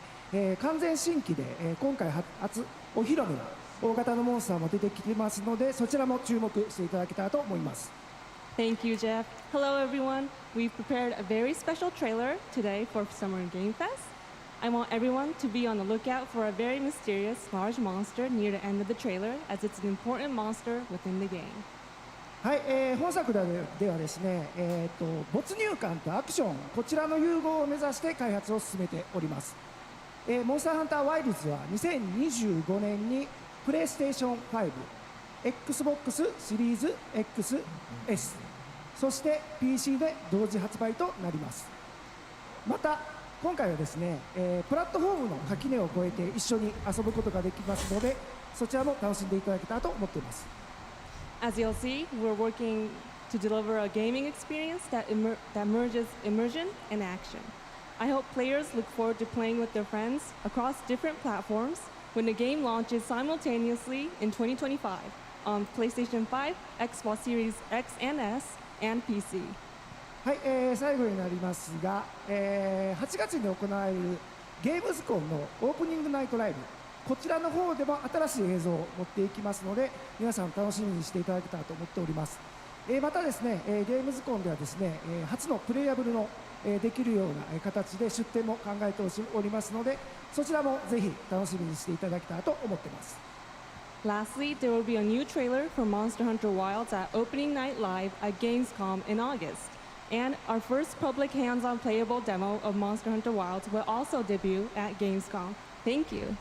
完全新規で、今回初お披露目の大型のモンスターも出てきてますので、そちらも注目していただけたらと思います。Thank you, Jeff. Hello, everyone. We've prepared a very special trailer today for Summer Game Fest. I want everyone to be on the lookout for a very mysterious large monster near the end of the trailer, as it's an important monster within the game. はい、本作ではですね、没入感とアクション、こちらの融合を目指して開発を進めております。モンスターハンターワイルズは2025年にプレイステーション5、Xbox シリーズ XS、そして PC で同時発売となります。また今回はですね、プラットフォームの垣根を越えて一緒に遊ぶことができますので、そちらも楽しんでいただけたらと思っています。As you'll see, we're working to deliver a gaming experience that merges immersion and action. I hope players look forward to playing with their friends across different platforms when the game launches simultaneously in 2025 on PlayStation 5, Xbox Series X and S, and PC. はい、最後になりますが、8月に行われるゲームズコンのオープニングナイトライブ、こちらの方でも新しい映像を持っていきますので、皆さん楽しみにしていただけたらと思っております。またですね、ゲームズコンではですね、初のプレイヤブルのできるような形で出展も考えておりますので、そちらもぜひ楽しみにしていただけたらと思っています。Lastly, there will be a new trailer for Monster Hunter Wilds at Opening Night Live at Gamescom in August. And our first public hands-on playable demo of Monster Hunter Wilds will also debut at Gamescom. Thank you.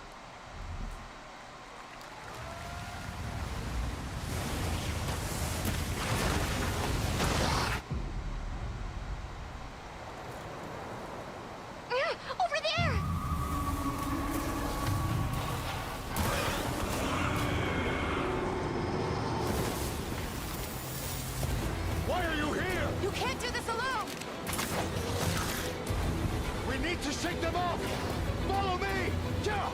Over there! Why are you here? You can't do this alone! We need to shake them off. Follow me. Yeah.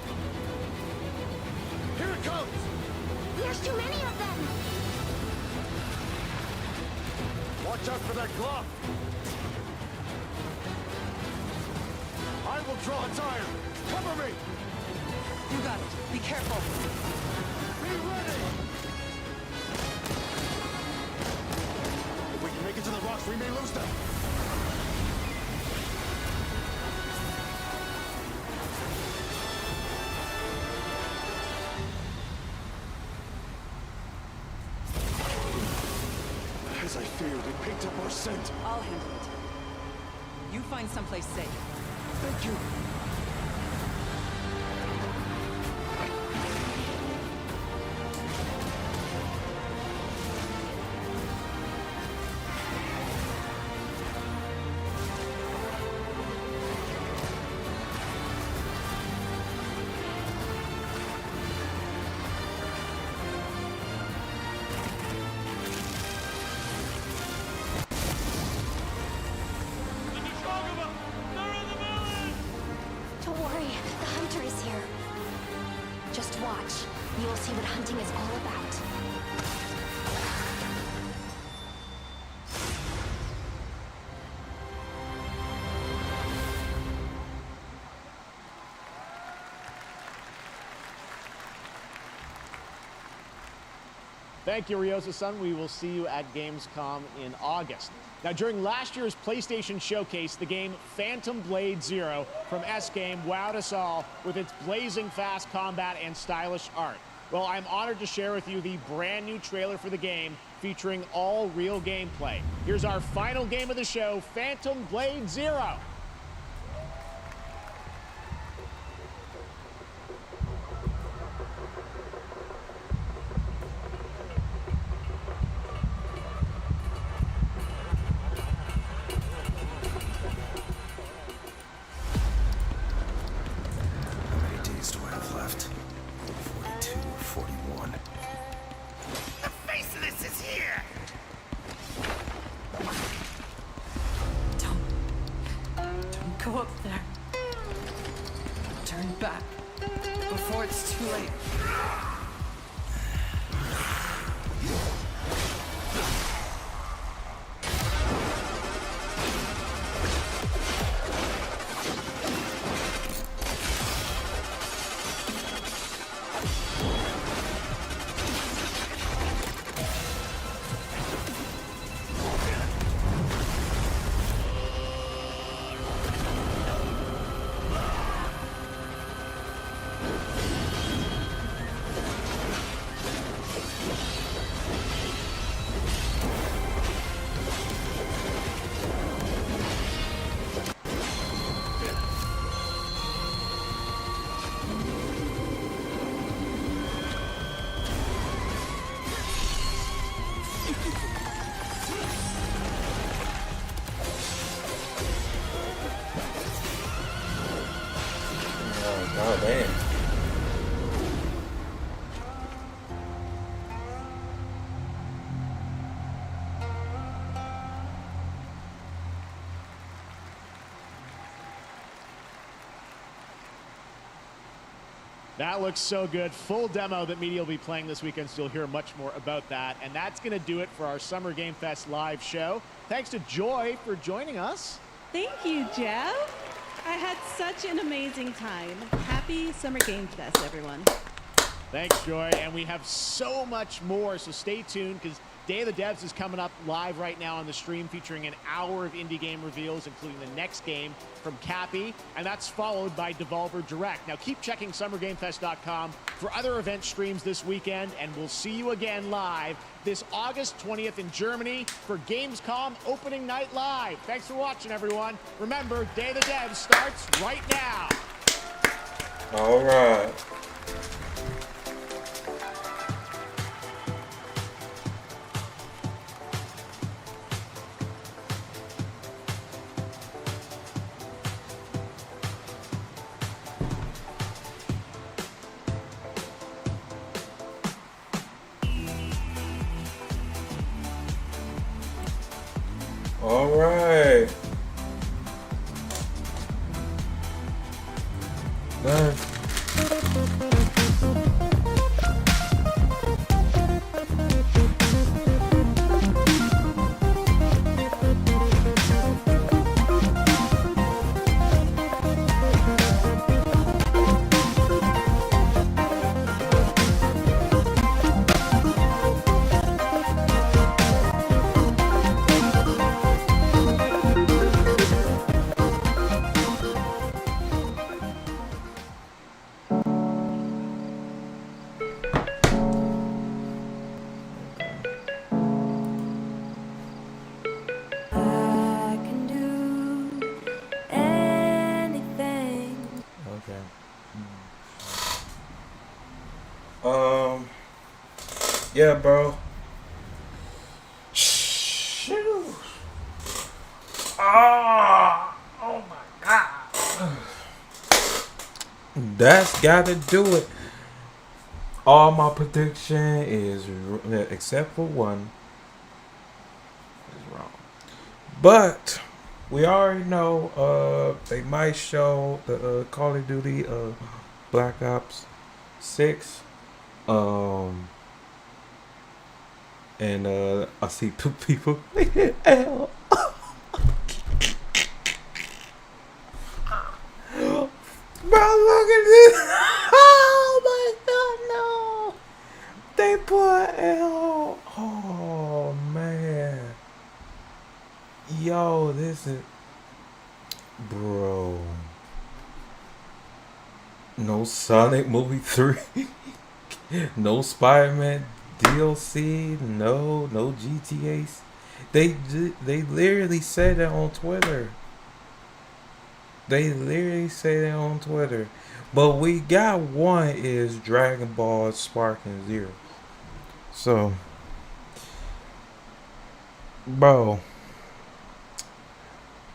Here it comes. There's too many of them! Watch out for that glove. I will draw its iron. Cover me. You got it. Be careful. Be ready! If we can make it to the rocks, we may lose them. As I feared, it picked up our scent. I'll handle it. You find someplace safe. Thank you. Don't worry, the hunter is here. Just watch. You'll see what hunting is all about. Thank you, Ryosa-san. We will see you at Gamescom in August. Now, during last year's PlayStation Showcase, the game Phantom Blade Zero from S-Game wowed us all with its blazing fast combat and stylish art. Well, I'm honored to share with you the brand new trailer for the game featuring all real gameplay. Here's our final game of the show, Phantom Blade Zero. How many days do I have left? 42, 41. The Faceless is here! Don't go up there. Turn back before it's too late. Oh, damn. That looks so good. Full demo that media will be playing this weekend, so you'll hear much more about that. And that's going to do it for our Summer Game Fest live show. Thanks to Joy for joining us. Thank you, Jeff. I had such an amazing time. Happy Summer Game Fest, everyone. Thanks, Joy. And we have so much more, so stay tuned because Day of the Devs is coming up live right now on the stream, featuring an hour of indie game reveals, including the next game from Cappy, and that's followed by Devolver Direct. Now keep checking SummerGameFest.com for other event streams this weekend, and we'll see you again live this August 20th in Germany for Gamescom Opening Night Live. Thanks for watching, everyone. Remember, Day of the Devs starts right now. All right. All right. Done. Yeah, bro. Shoot. Ah, oh my god. That's gotta do it. All my prediction is except for one is wrong. But we already know they might show the Call of Duty Black Ops 6. Um and I see two people. L. Bro, look at this. Oh my god, no. They put L. Oh man. Yo, this is. Bro. No Sonic movie 3. No Spider-Man DLC. No GTAs. They literally said that on Twitter. They literally say that on Twitter. But we got one is Dragon Ball Sparking Zero. So, bro,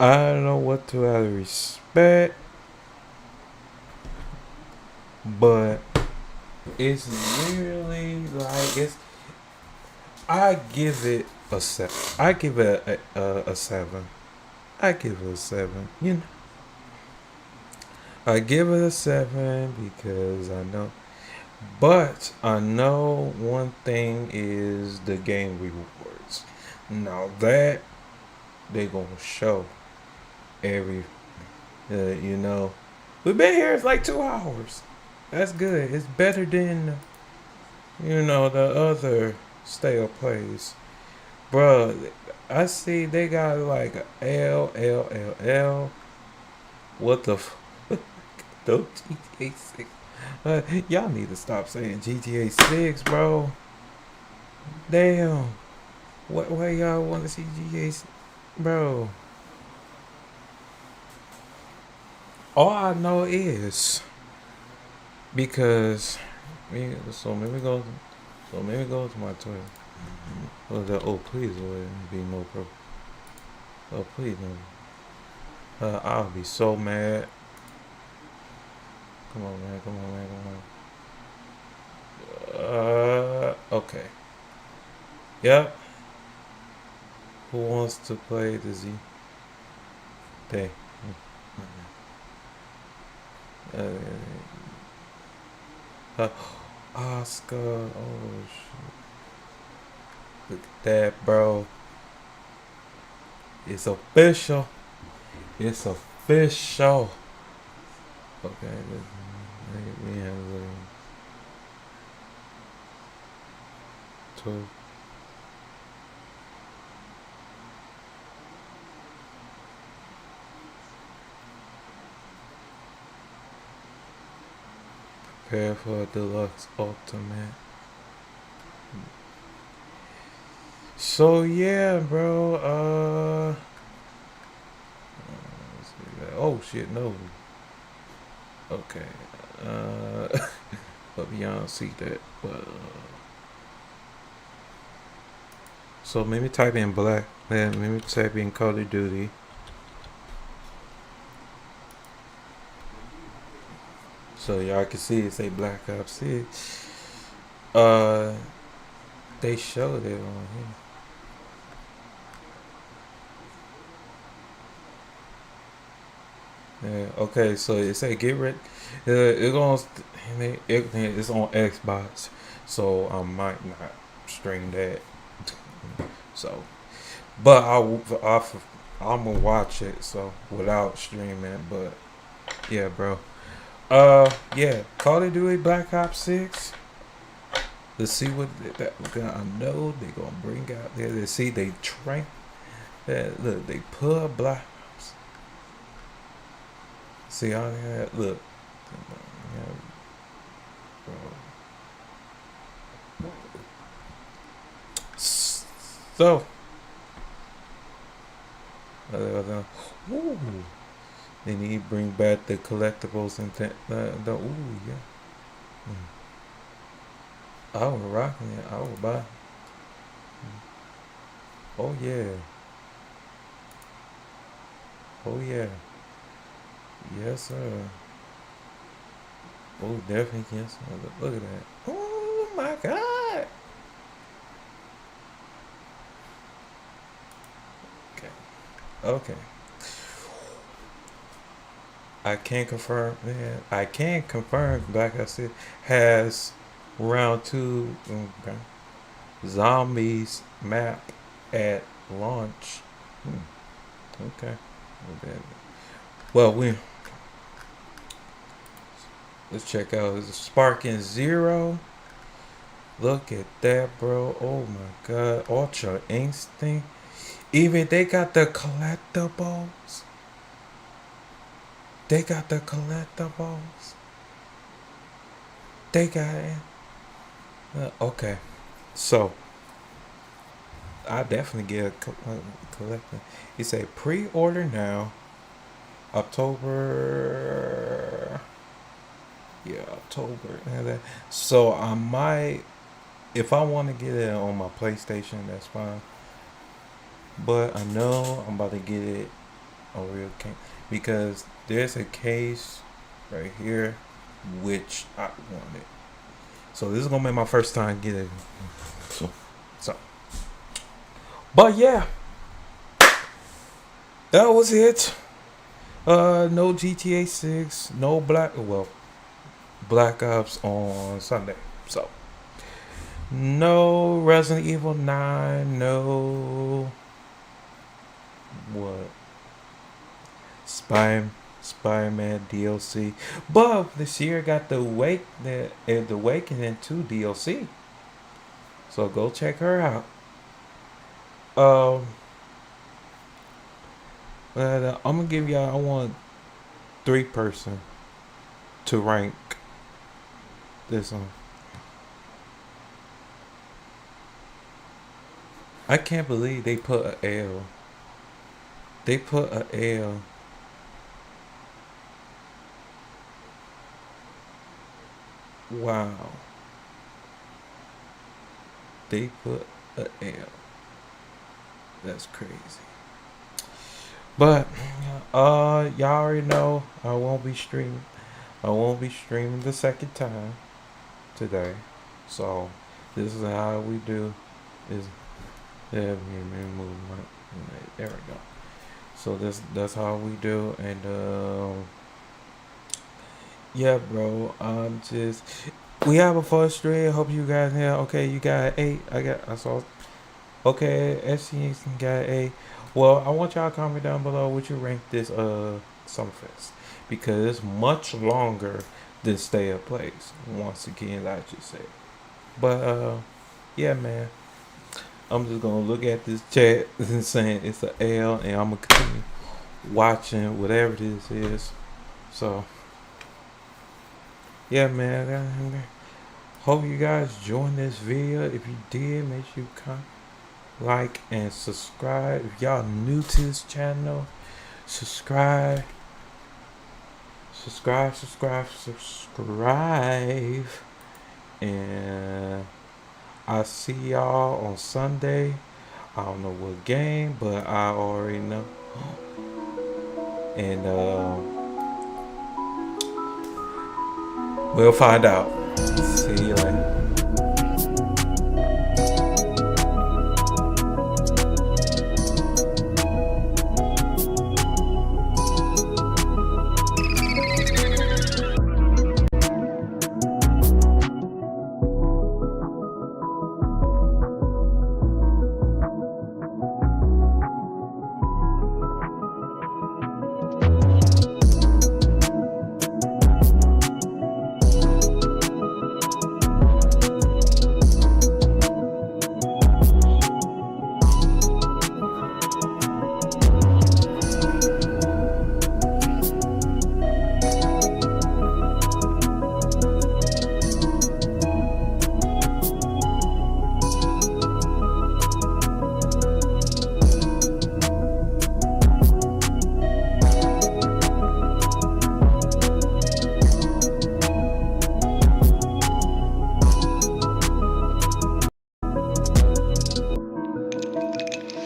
I don't know what to out of respect, but it's literally like it's. I give it a 7. I give it a 7. I give it a 7. You know. I give it a 7 because I know. But I know one thing is the game rewards. Now that they gonna show every, you know, we've been here. It's like 2 hours. That's good. It's better than, you know, the other stale plays, bro. I see they got like a L L L L. What the? No GTA 6. Y'all need to stop saying GTA 6, bro. Damn. Why y'all want to see GTA 6? Bro. All I know is because so maybe go to my Twitter. Oh please, Lord, be no pro. Oh please, no. I'll be so mad. Come on, man. Okay. Yep. Who wants to play the Z? They. Oscar. Oh shit. Look at that, bro. It's official. It's official. Okay. We have two. Prepare for a deluxe ultimate. So yeah, bro. Oh shit, no. Okay. But y'all see that. But so maybe type in black. Maybe type in Call of Duty. So y'all can see it say Black Ops 6. They showed it on here. Yeah. Okay. So it say get rid. It's on Xbox, so I might not stream that. So, but I'm gonna watch it. So without streaming, but yeah, bro. Yeah, Call of Duty Black Ops 6. Let's see what I know they gonna bring out there. Let's see they train. Look, they put Black Ops. See how they had, look. So, ooh, they need to bring back the collectibles and ooh, yeah. I was rocking it. I was buy. Oh yeah. Oh yeah. Yes sir. Oh definitely yes sir. Look at that. Oh my god. Okay. Okay. I can't confirm, man. I can confirm, like I said, has round two okay. Zombies map at launch. Okay. Well, let's check out. It's Sparking Zero. Look at that, bro. Oh my god. Ultra Instinct. Even they got the collectibles. They got the collectibles. They got it. Okay. So, I definitely get a collector. He say pre-order now. October. Yeah, October. So I might, if I want to get it on my PlayStation, that's fine. But I know I'm about to get it on real case because there's a case right here which I wanted. So this is gonna be my first time getting it. So. But yeah, that was it. No GTA 6, no Black Ops on Sunday. So no Resident Evil 9, no what Spider-Man DLC. But this year got the Awakening 2 DLC. So go check her out. I'm gonna give y'all. I want 3-person to rank this one. I can't believe they put a L. They put a L. Wow. They put a L. That's crazy. But y'all already know I won't be streaming. I won't be streaming the second time today. So this is how we do. Is there we go. So that's how we do, and yeah, bro. We have a fun stream. Hope you guys have. Okay, you got 8. I saw. Okay, SC got 8. Well, I want y'all to comment down below what you rank this Summerfest, because it's much longer than Stay Up Place. Once again, I just say. But yeah, man. I'm just gonna look at this chat and saying it's a L, and I'm gonna continue watching whatever this is. So yeah, man. Hope you guys joined this video. If you did, make sure you comment, like, and subscribe. If y'all new to this channel, subscribe, and I'll see y'all on Sunday. I don't know what game, but I already know. And we'll find out. See you later.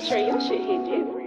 Trey, your shit hit different.